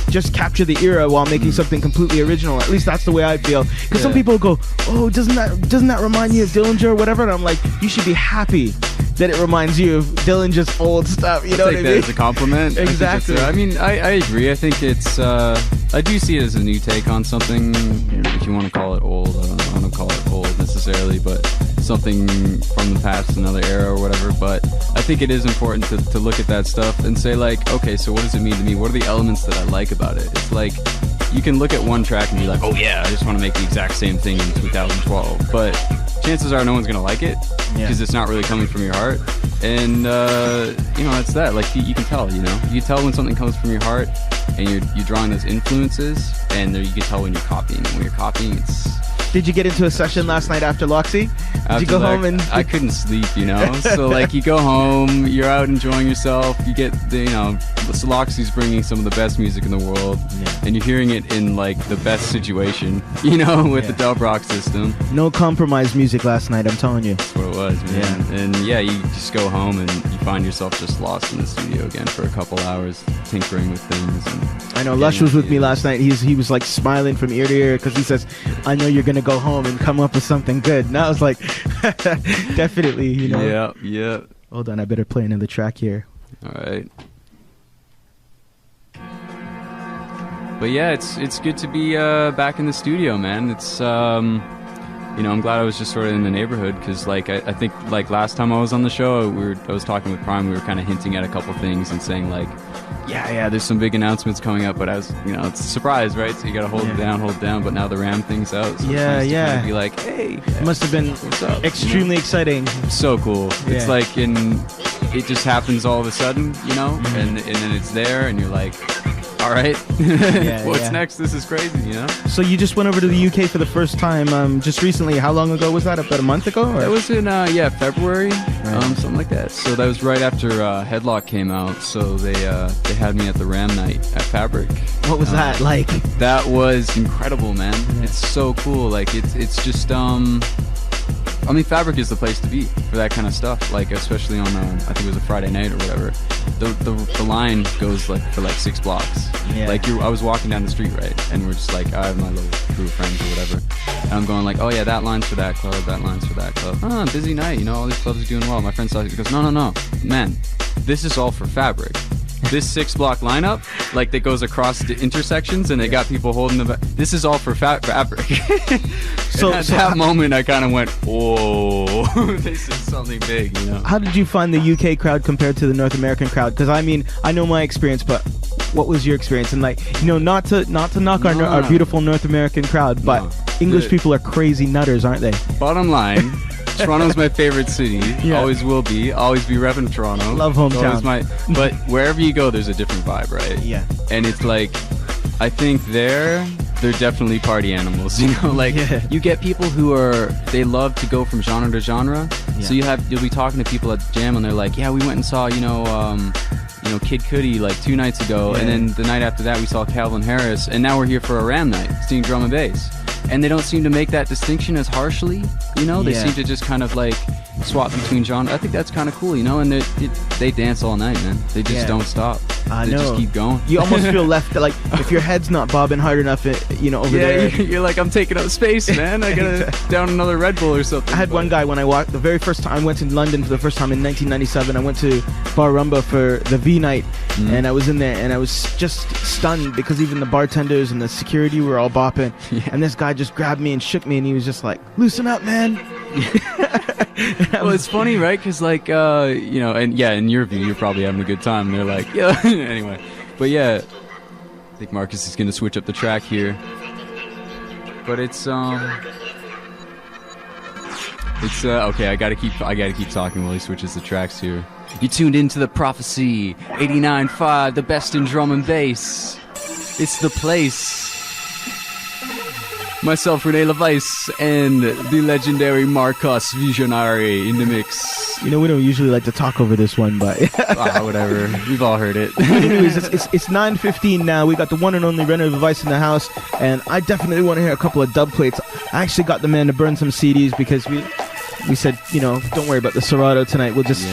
just capture the era while making something completely original. At least that's the way I feel. Because some people go, "Oh, doesn't that remind you of Dillinger or whatever?" And I'm like, you should be happy that it reminds you of Dillinger's old stuff. You know what I mean? That as a compliment. Exactly. I mean, I agree. I think it's. I do see it as a new take on something. If you want to call it old, I don't want to call it old necessarily, but something from the past, another era or whatever. But I think it is important to look at that stuff and say, like, okay, so what does it mean to me? What are the elements that I like about it? It's like, you can look at one track and be like, oh yeah, I just want to make the exact same thing in 2012. But chances are no one's going to like it because it's not really coming from your heart. And, you know, that's that. Like, you can tell, you know. You can tell when something comes from your heart and you're drawing those influences, and you can tell when you're copying. And when you're copying, it's... Did you get into a session last night after Loxy? Did you go home and... I couldn't sleep, you know? So, like, you go home, you're out enjoying yourself, you get, you know, Loxy's bringing some of the best music in the world, and you're hearing it in, like, the best situation, you know, with the dub rock system. No compromise music last night, I'm telling you. That's what it was, man. Yeah. And, yeah, you just go home and you find yourself just lost in the studio again for a couple hours, tinkering with things. And I know, Lush was with me last night. He was, like, smiling from ear to ear because he says, I know you're going to go home and come up with something good. And I was like, definitely, you know. Yeah. Hold on, I better play another track here. All right. But yeah, it's good to be back in the studio, man. It's you know, I'm glad I was just sort of in the neighborhood because, like, I think, like, last time I was on the show, I was talking with Prime. We were kind of hinting at a couple things and saying, like, yeah, there's some big announcements coming up, but I was, you know, it's a surprise, right? So you got to hold it down. But now the Ram thing's out. So it's nice to kind of be like, hey, it must have been extremely exciting. So cool. Yeah. It's like it just happens all of a sudden, you know, and then it's there, and you're like, all right, what's next? This is crazy, you know? So you just went over to the UK for the first time just recently. How long ago was that? About a month ago? Or? That was in, February, something like that. So that was right after Headlock came out. So they had me at the Ram night at Fabric. What was that like? That was incredible, man. Yeah. It's so cool. Like, it's just, I mean, Fabric is the place to be for that kind of stuff. Like, especially on, I think it was a Friday night or whatever. The line goes like for like 6 blocks. Yeah. Like I was walking down the street, right, and we're just like, I have my little crew of friends or whatever, and I'm going like, oh yeah, that line's for that club, that line's for that club. Oh, busy night, you know, all these clubs are doing well. My friend saw it, he goes, no, man, this is all for Fabric. This 6-block lineup, like, that goes across the intersections, and they got people holding the. This is all for Fabric. So at that moment, I kind of went, "Whoa, this is something big," you know. How did you find the UK crowd compared to the North American crowd? Because I mean, I know my experience, but what was your experience? And like, you know, not to knock our beautiful North American crowd, but English people are crazy nutters, aren't they? Bottom line. Toronto's my favorite city. Yeah. Always will be. Always be repping Toronto. Love hometown. But wherever you go, there's a different vibe, right? Yeah. And it's like, I think they're definitely party animals. You know, like you get people who they love to go from genre to genre. Yeah. So you'll be talking to people at the jam, and they're like, yeah, we went and saw Kid Cudi like 2 nights ago, and then the night after that we saw Calvin Harris, and now we're here for a Ram night, seeing drum and bass. And they don't seem to make that distinction as harshly, you know? They seem to just kind of like swap between genres. I think that's kind of cool, you know? And they dance all night, man. They just don't stop. I know. They just keep going. You almost feel left, like, if your head's not bobbing hard enough, you know, over there. You're like, I'm taking up space, man. I gotta down another Red Bull or something. I had one guy when I walked, the very first time I went to London for the first time in 1997, I went to Bar Rumba for the V night, and I was in there, and I was just stunned because even the bartenders and the security were all bopping, and this guy just grabbed me and shook me, and he was just like, loosen up, man. Well, it's funny, right? Because like, you know, and yeah, in your view, you're probably having a good time, and they're like, yeah. Anyway, but yeah, I think Marcus is gonna switch up the track here. But it's okay. I gotta keep talking while he switches the tracks here. You tuned into the Prophecy 89.5, the best in drum and bass. It's the place. Myself, Rene, Lavice, and the legendary Marcus Visionary in the mix. You know, we don't usually like to talk over this one, but whatever. We've all heard it. Anyways, it's 9:15 now. We got the one and only Rene Lavice in the house, and I definitely want to hear a couple of dub plates. I actually got the man to burn some CDs because we said, you know, don't worry about the Serato tonight. We'll just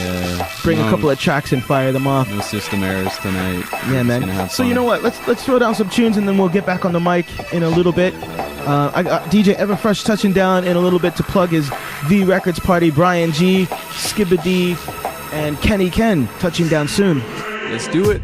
bring a couple of tracks and fire them off. No system errors tonight. Yeah, man. So you know what? Let's throw down some tunes and then we'll get back on the mic in a little bit. I got DJ Everfresh touching down in a little bit to plug his V Records party. Brian G, Skibba D, and Kenny Ken touching down soon. Let's do it.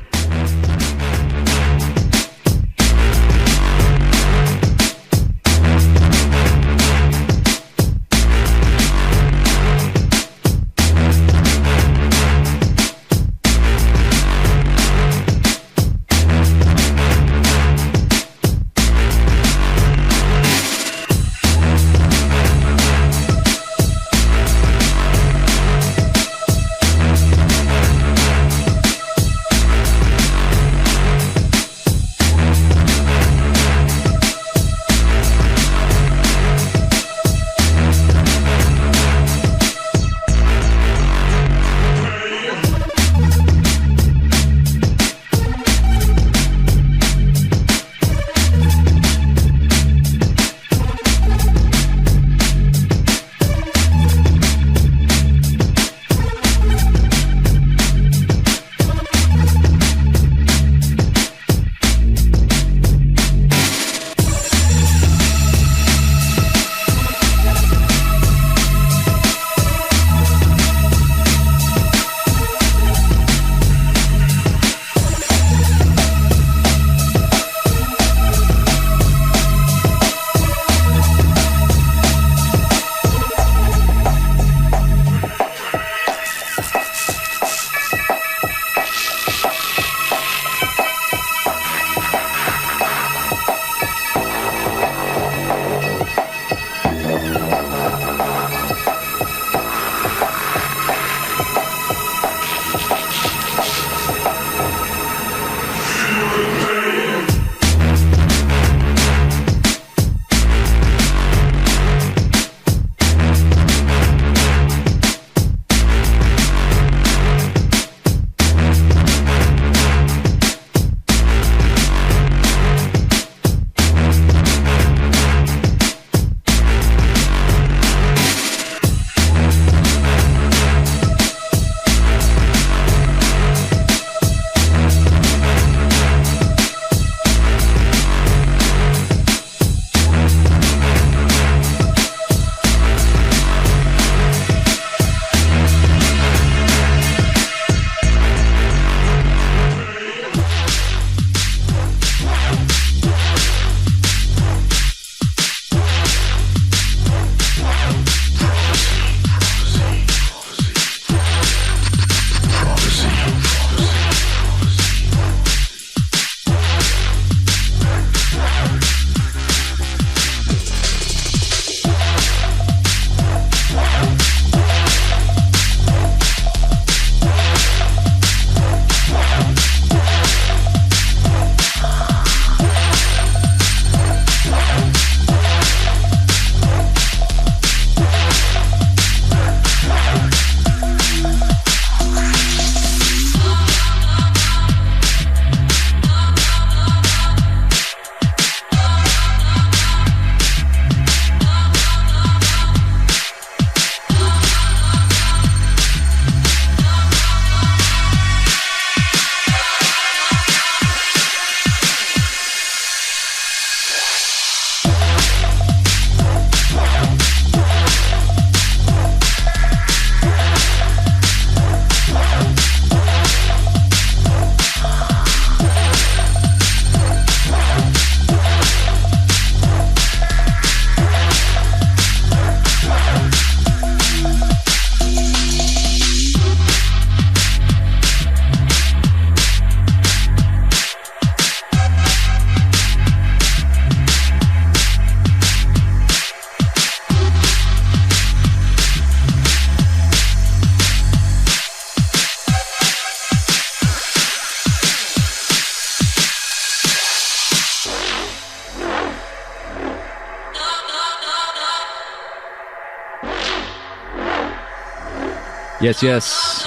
Yes.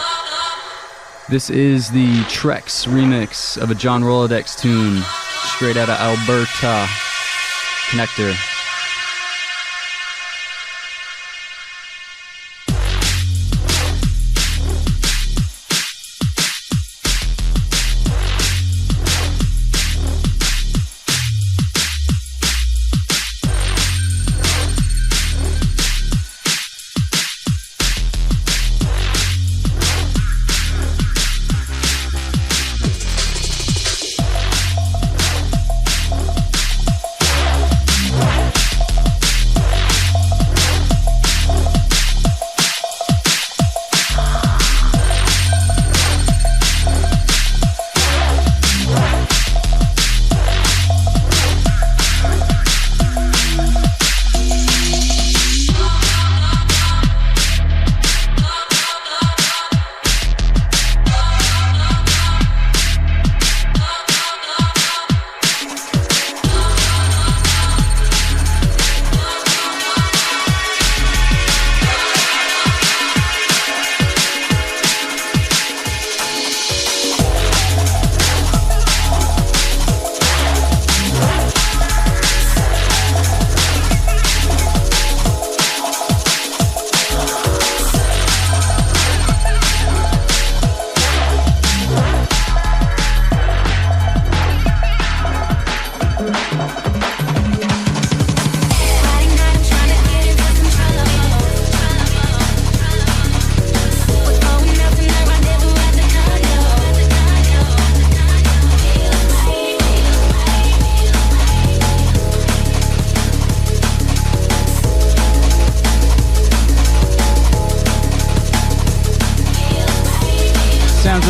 This is the Trex remix of a John Rolodex tune, straight out of Alberta. Connector.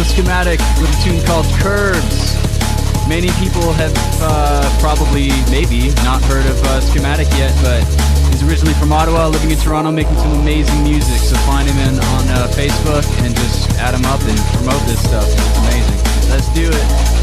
Schematic with a tune called Curves. Many people have probably, maybe, not heard of Schematic yet, but he's originally from Ottawa, living in Toronto, making some amazing music. So find him on Facebook and just add him up and promote this stuff. It's amazing. Let's do it.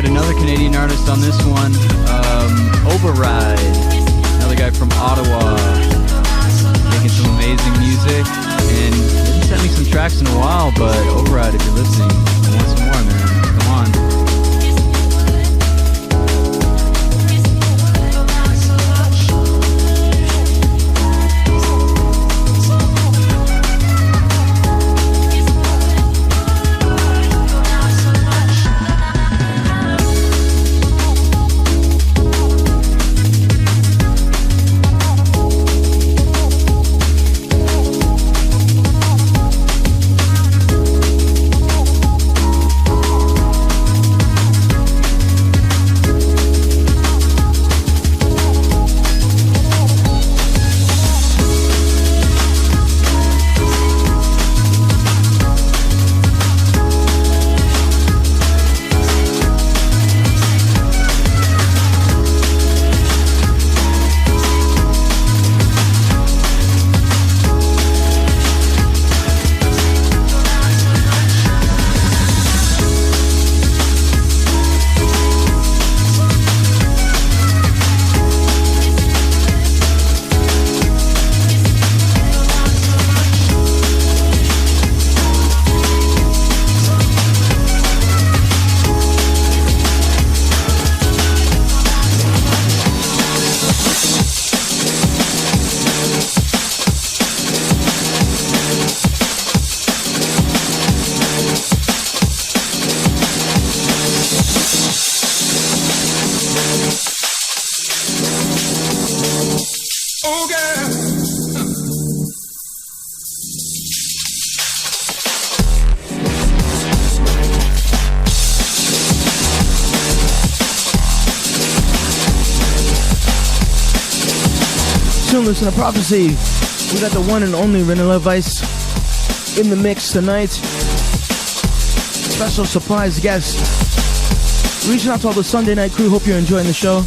right, another Canadian artist on this one, Override, another guy from Ottawa, making some amazing music, and he hasn't sent me some tracks in a while, but Override, if you're listening, I want some more, man. Come on. Listen to Prophecy. We got the one and only Rene Lavice in the mix tonight. Special surprise guest. Reaching out to all the Sunday night crew. Hope you're enjoying the show.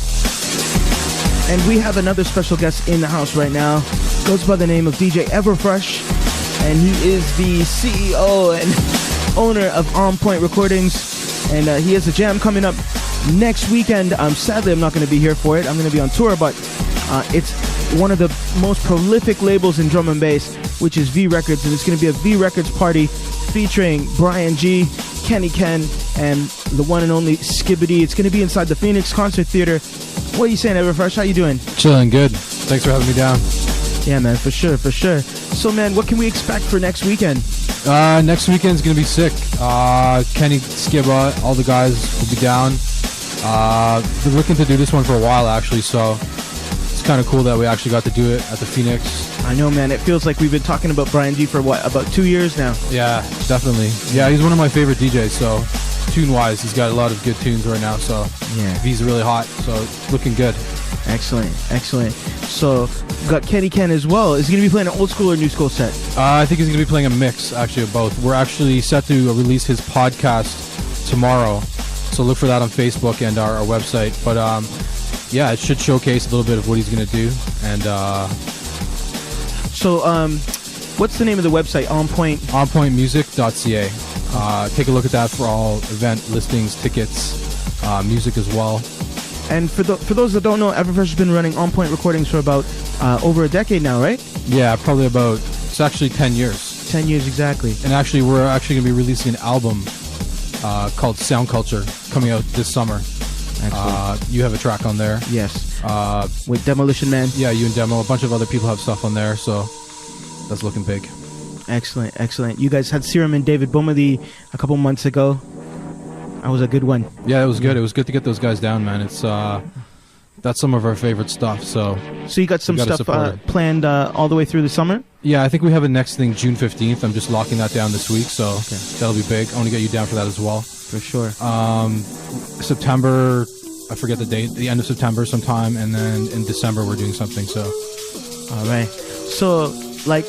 And we have another special guest in the house right now. Goes by the name of DJ Everfresh. And he is the CEO and owner of On Point Recordings. And he has a jam coming up next weekend. Sadly, I'm not going to be here for it. I'm going to be on tour, but it's one of the most prolific labels in drum and bass, which is V Records, and it's going to be a V Records party featuring Brian G, Kenny Ken, and the one and only Skibbity. It's going to be inside the Phoenix Concert Theater. What are you saying, Everfresh? How you doing? Chilling, good. Thanks for having me down. Yeah, man, for sure, for sure. So, man, what can we expect for next weekend? Next weekend's going to be sick. Kenny, Skibba, all the guys will be down. Been looking to do this one for a while, actually, so kind of cool that we actually got to do it at the Phoenix. I know, man. It feels like we've been talking about Brian G for what, about 2 years now? Yeah, definitely. Yeah, he's one of my favorite DJs, so tune-wise, he's got a lot of good tunes right now, so yeah, he's really hot, so looking good. Excellent, excellent. So, we got Kenny Ken as well. Is he going to be playing an old school or new school set? I think he's going to be playing a mix, actually, of both. We're actually set to release his podcast tomorrow, so look for that on Facebook and our website, but yeah, it should showcase a little bit of what he's going to do. And so, what's the name of the website? onpointmusic.ca. Take a look at that for all event listings, tickets, music as well. And for those that don't know, Everfresh has been running On Point Recordings for about over a decade now, right? Yeah, probably about, it's actually 10 years. 10 years, exactly. And actually, we're actually going to be releasing an album called Sound Culture coming out this summer. You have a track on there. Yes. With Demolition Man. Yeah, you and Demo. A bunch of other people have stuff on there, so that's looking big. Excellent, excellent. You guys had Serum and David Bomedy a couple months ago. That was a good one. Yeah, it was good. It was good to get those guys down, man. It's that's some of our favorite stuff. So you got some stuff planned all the way through the summer? Yeah, I think we have a next thing June 15th. I'm just locking that down this week, so that'll be big. I want to get you down for that as well. For sure. September, I forget the date, the end of September sometime, and then in December we're doing something, so. All right. So, like,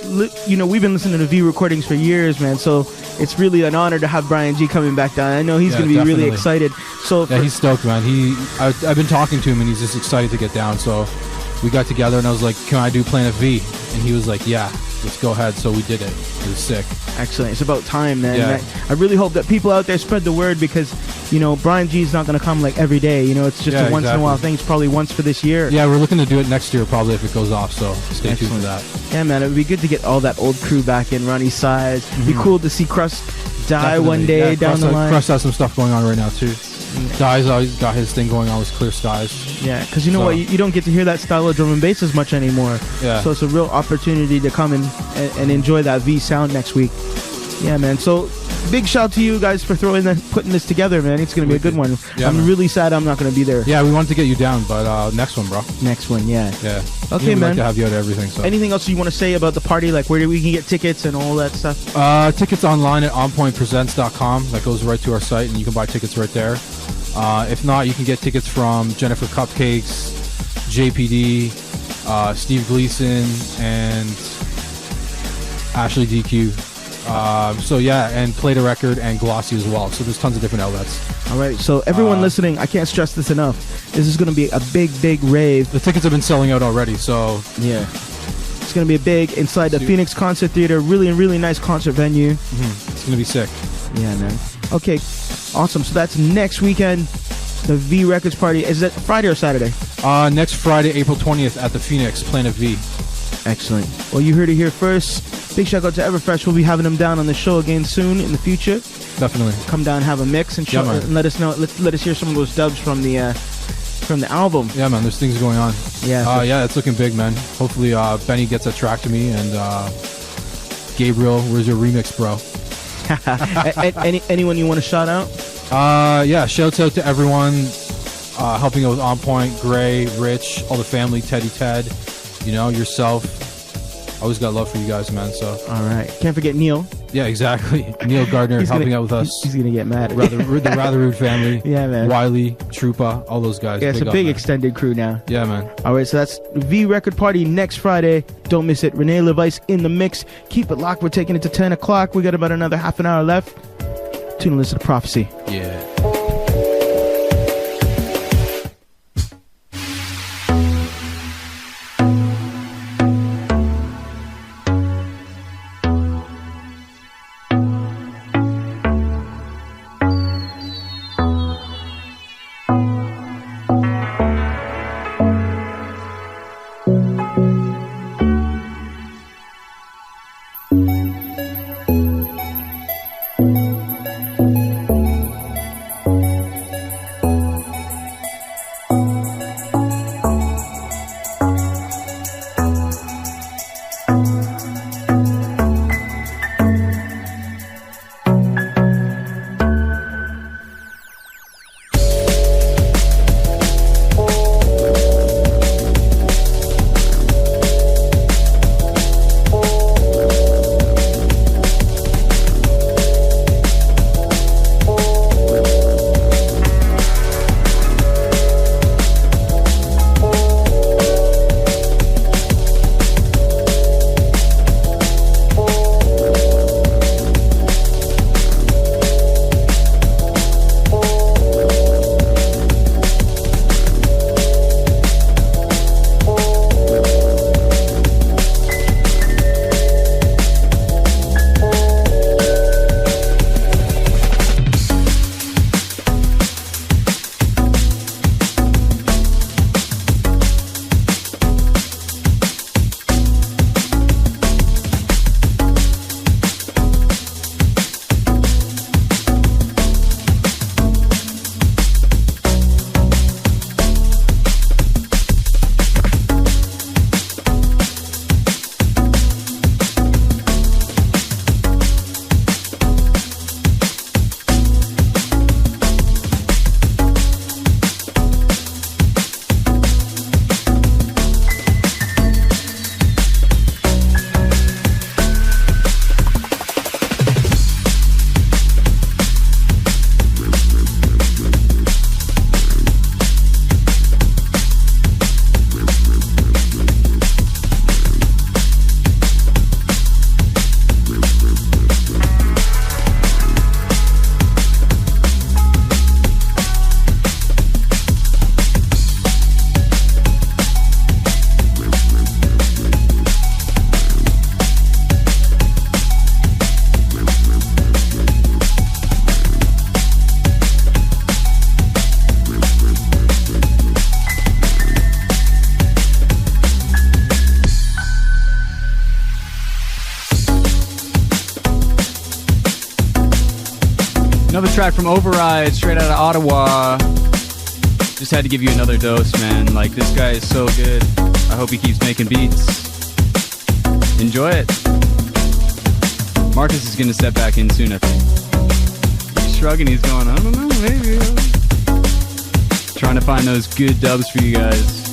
you know, we've been listening to V recordings for years, man, so it's really an honor to have Brian G coming back down. I know he's going to be really excited. So yeah, he's stoked, man. I've been talking to him, and he's just excited to get down, so we got together, and I was like, can I do Planet V? And he was like, yeah, let's go ahead. So we did it. It was sick. Excellent. It's about time, man. Yeah. I really hope that people out there spread the word because, Brian G's not going to come like every day. It's just a once in a while thing. It's probably once for this year. Yeah, we're looking to do it next year probably if it goes off. So stay tuned for that. Yeah, man, it would be good to get all that old crew back in. Ronnie Size. It'd be cool to see Crust die one day down the line. Crust has some stuff going on right now too. Die's always got his thing going on with Clear Skies. Yeah, because what, you don't get to hear that style of drum and bass as much anymore. Yeah. So it's a real opportunity to come and enjoy that V sound next week. Yeah, man. So big shout to you guys for putting this together, man. It's going to be a good one. Yeah, I'm really sad I'm not going to be there. Yeah, we wanted to get you down, but next one, bro. Next one, yeah. Yeah. Okay, we'd man. like to have you at everything. So. Anything else you want to say about the party? Like where we can get tickets and all that stuff? Tickets online at onpointpresents.com. That goes right to our site, and you can buy tickets right there. If not, you can get tickets from Jennifer Cupcakes, JPD, Steve Gleason, and Ashley DQ. So yeah, and Play the Record and Glossy as well. So there's tons of different outlets. All right, so everyone listening, I can't stress this enough. This is going to be a big, big rave. The tickets have been selling out already, so yeah, it's going to be a big inside the Phoenix Concert Theater. Really, really nice concert venue. It's going to be sick. Yeah, man. Okay, awesome. So that's next weekend. The V Records party. Is it Friday or Saturday? Next Friday, April 20th at the Phoenix, Planet V. Excellent. Well, you heard it here first. Big shout out to Everfresh. We'll be having them down on the show again soon in the future. Definitely. Come down, have a mix, and let us know. Let us hear some of those dubs from the album. Yeah, man. There's things going on. Yeah. Yeah, it's looking big, man. Hopefully, Benny gets a track to me, and Gabriel, where's your remix, bro? Anyone you want to shout out? Yeah. Shouts out to everyone helping out with On Point, Gray, Rich, all the family, Teddy, Ted. Yourself. Always got love for you guys, man. So all right, can't forget Neil. Yeah, exactly. Neil Gardner helping out with us. He's gonna get mad. The Rather Rude family. Yeah, man. Wiley, Trupa, all those guys. Yeah, it's a big extended crew now. Yeah, man. All right, so that's V Record Party next Friday. Don't miss it. Rene Lavice in the mix. Keep it locked. We're taking it to 10 o'clock. We got about another half an hour left. Tune and listen to Prophecy. Yeah. Another track from Override, straight out of Ottawa. Just had to give you another dose, man. Like, this guy is so good. I hope he keeps making beats. Enjoy it. Marcus is gonna step back in soon, I think. He's shrugging, he's going, I don't know, maybe. Trying to find those good dubs for you guys.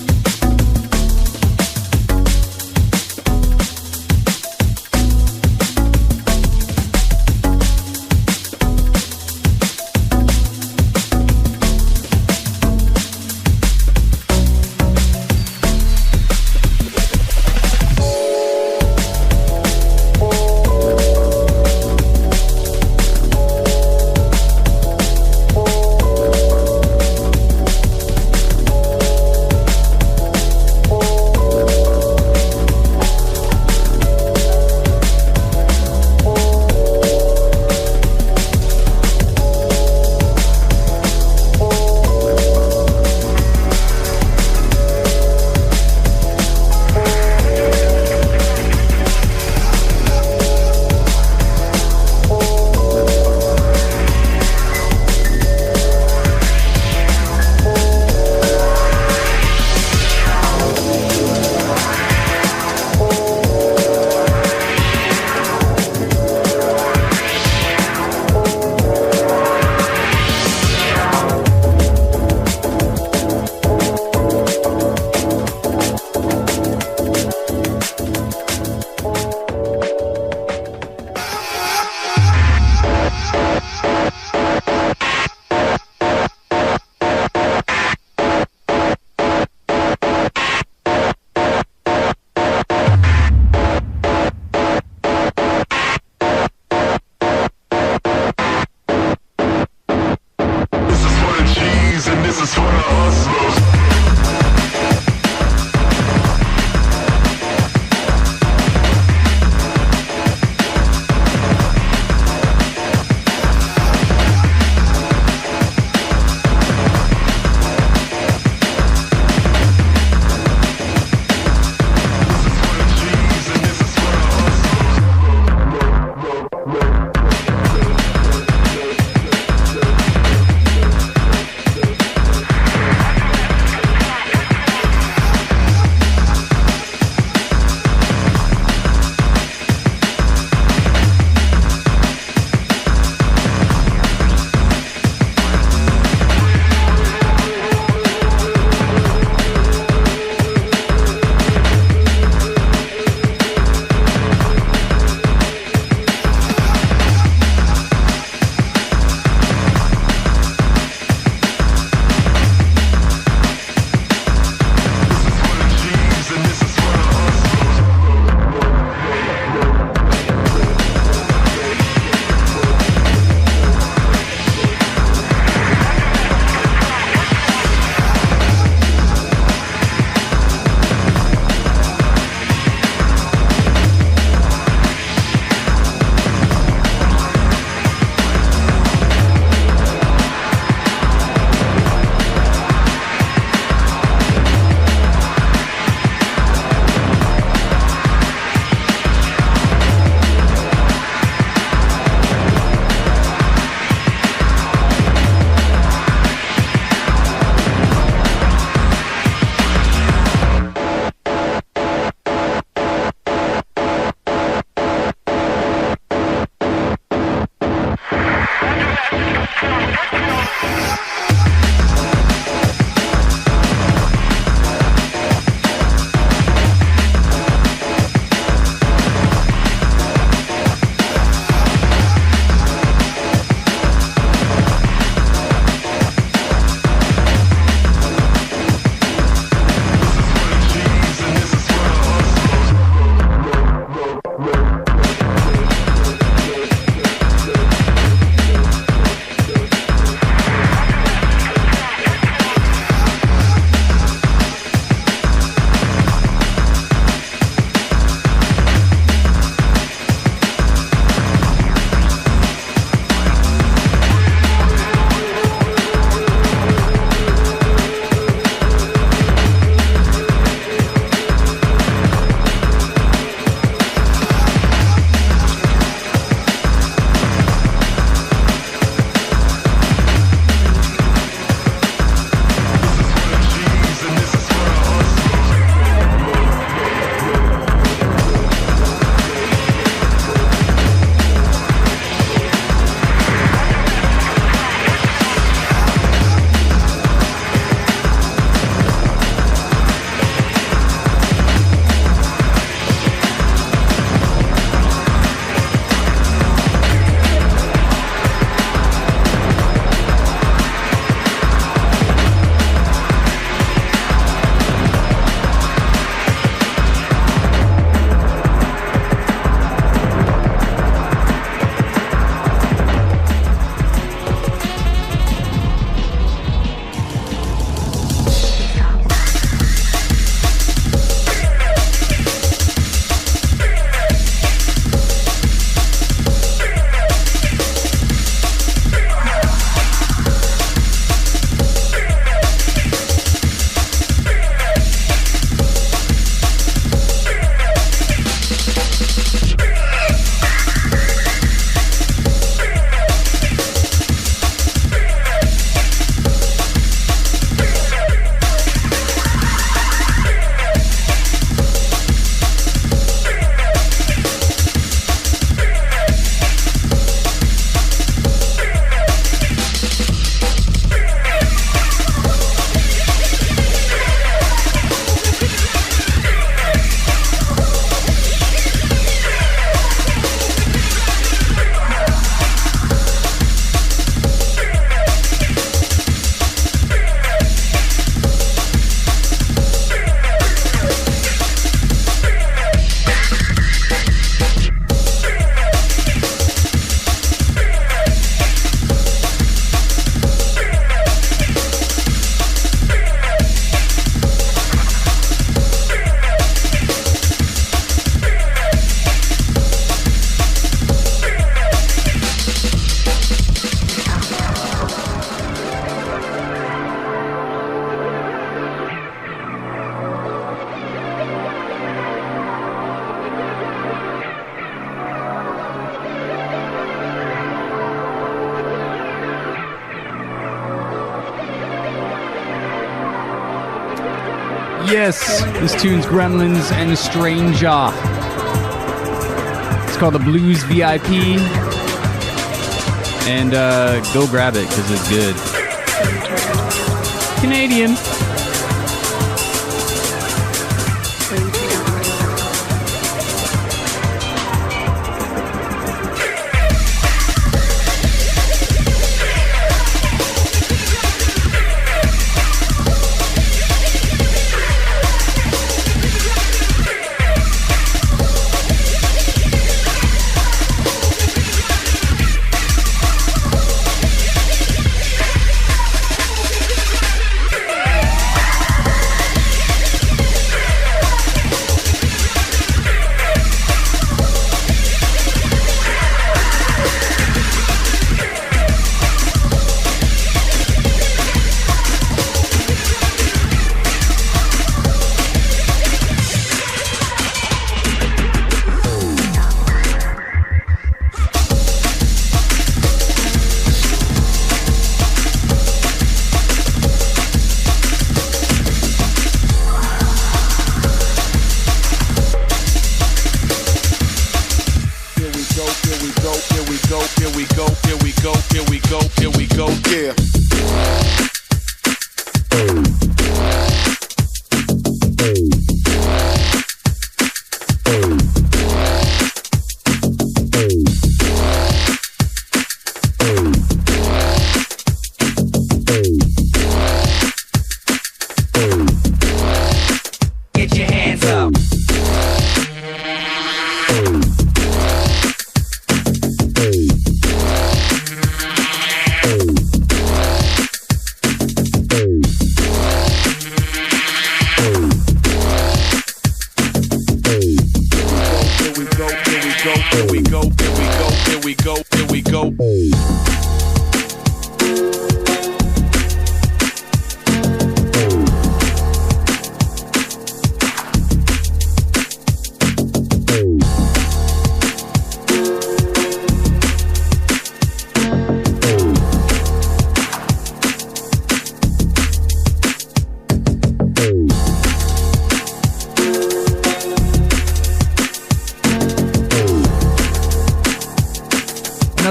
yes. This tune's Gremlins and Stranger. It's called the Blues VIP. And go grab it because it's good. Canadian.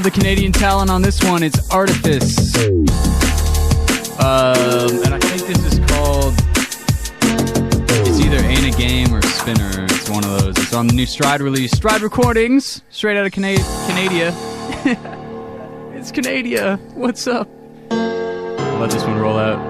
Another Canadian talent on this one, it's Artifice. And I think this is called, it's either Ain't a Game or Spinner. It's one of those. It's on the new Stride release. Stride Recordings, straight out of Canada. It's Canada. What's up? I'll let this one roll out.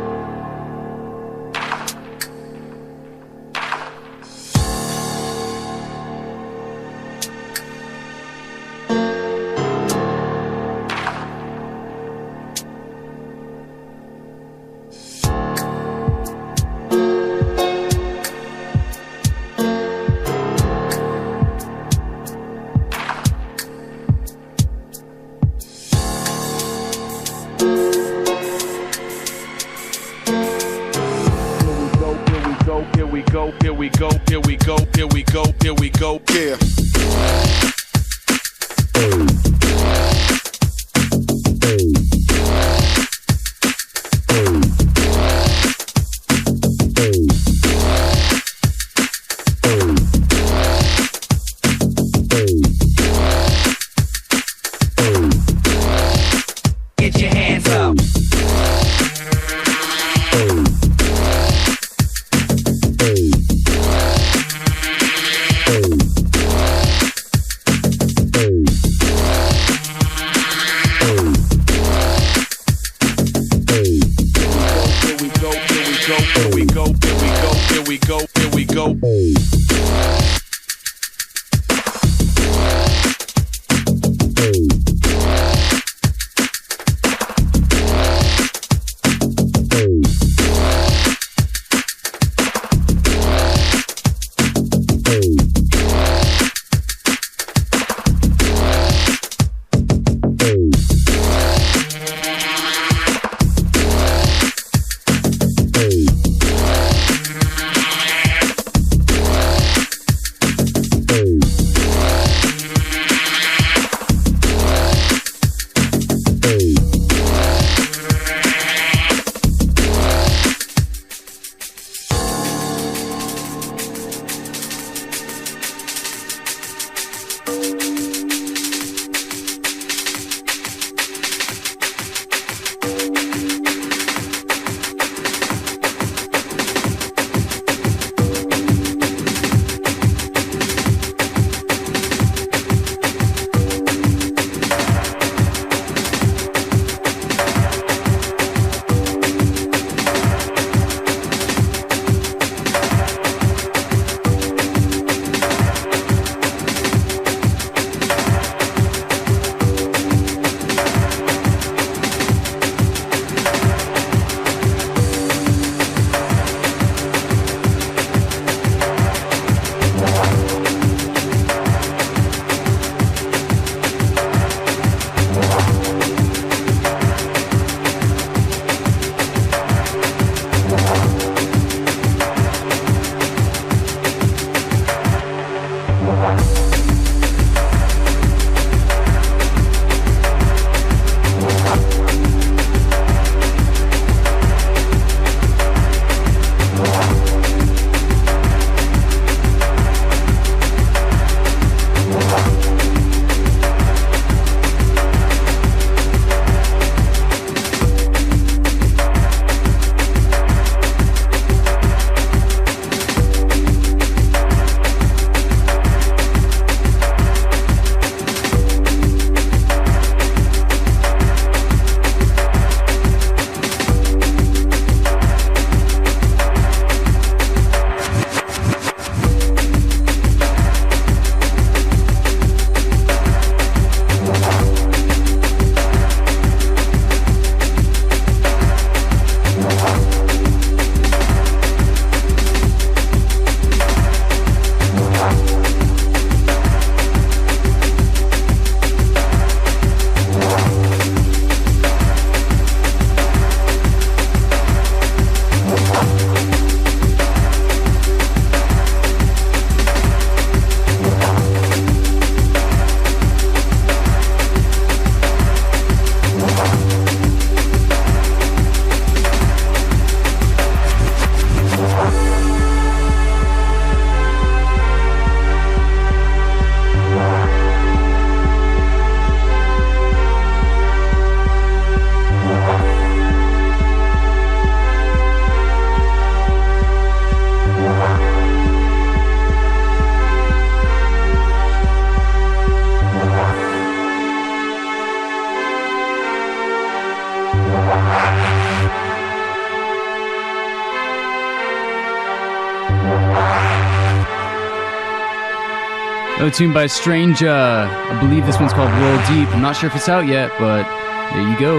Another tune by Strange. I believe this one's called Roll Deep. I'm not sure if it's out yet, but there you go.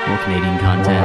More Canadian content.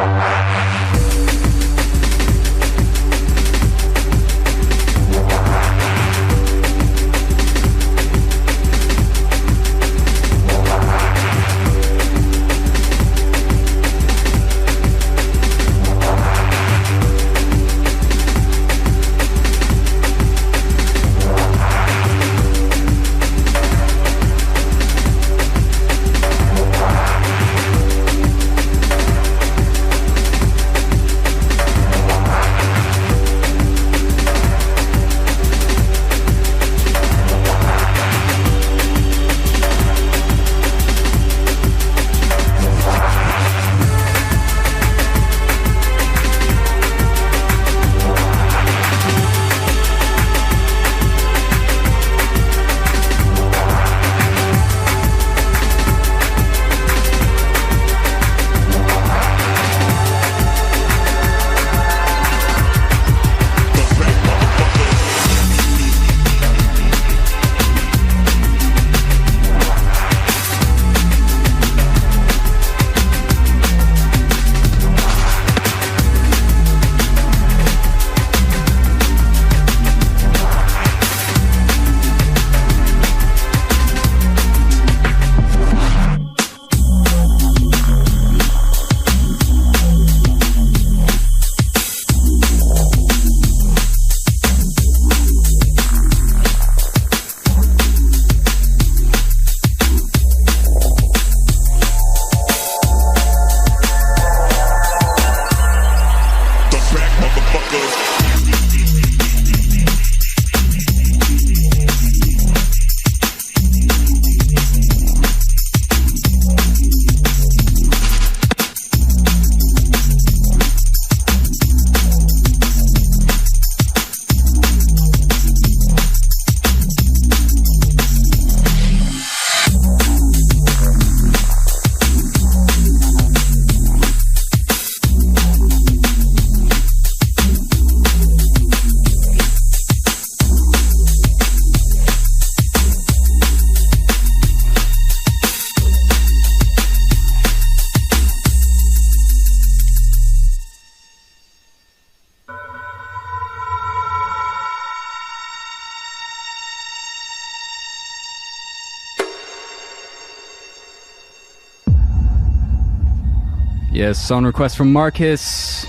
Yes, song request from Marcus.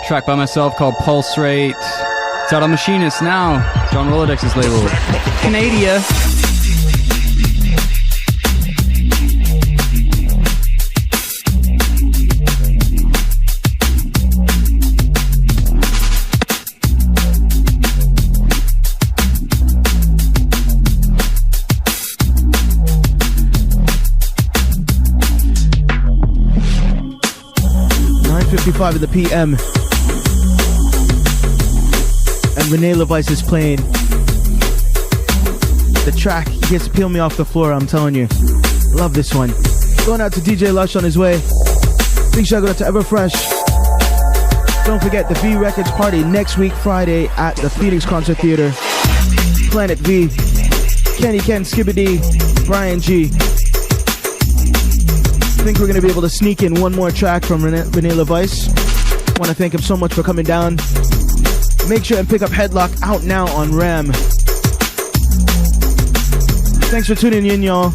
Track by myself called Pulse Rate. It's out on Machinist now. John Rolodex's label. Canada. 9:55 in the PM. And Rene Lavice is playing. The track gets to peel me off the floor, I'm telling you. Love this one. Going out to DJ Lush on his way. Big shout out to Everfresh. Don't forget the V Records party next week, Friday, at the Phoenix Concert Theater. Planet V, Kenny Ken, Skibbity, Brian G. I think we're going to be able to sneak in one more track from Rene Lavice. Want to thank him so much for coming down. Make sure and pick up Headlock, out now on RAM. Thanks for tuning in, y'all.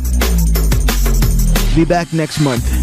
Be back next month.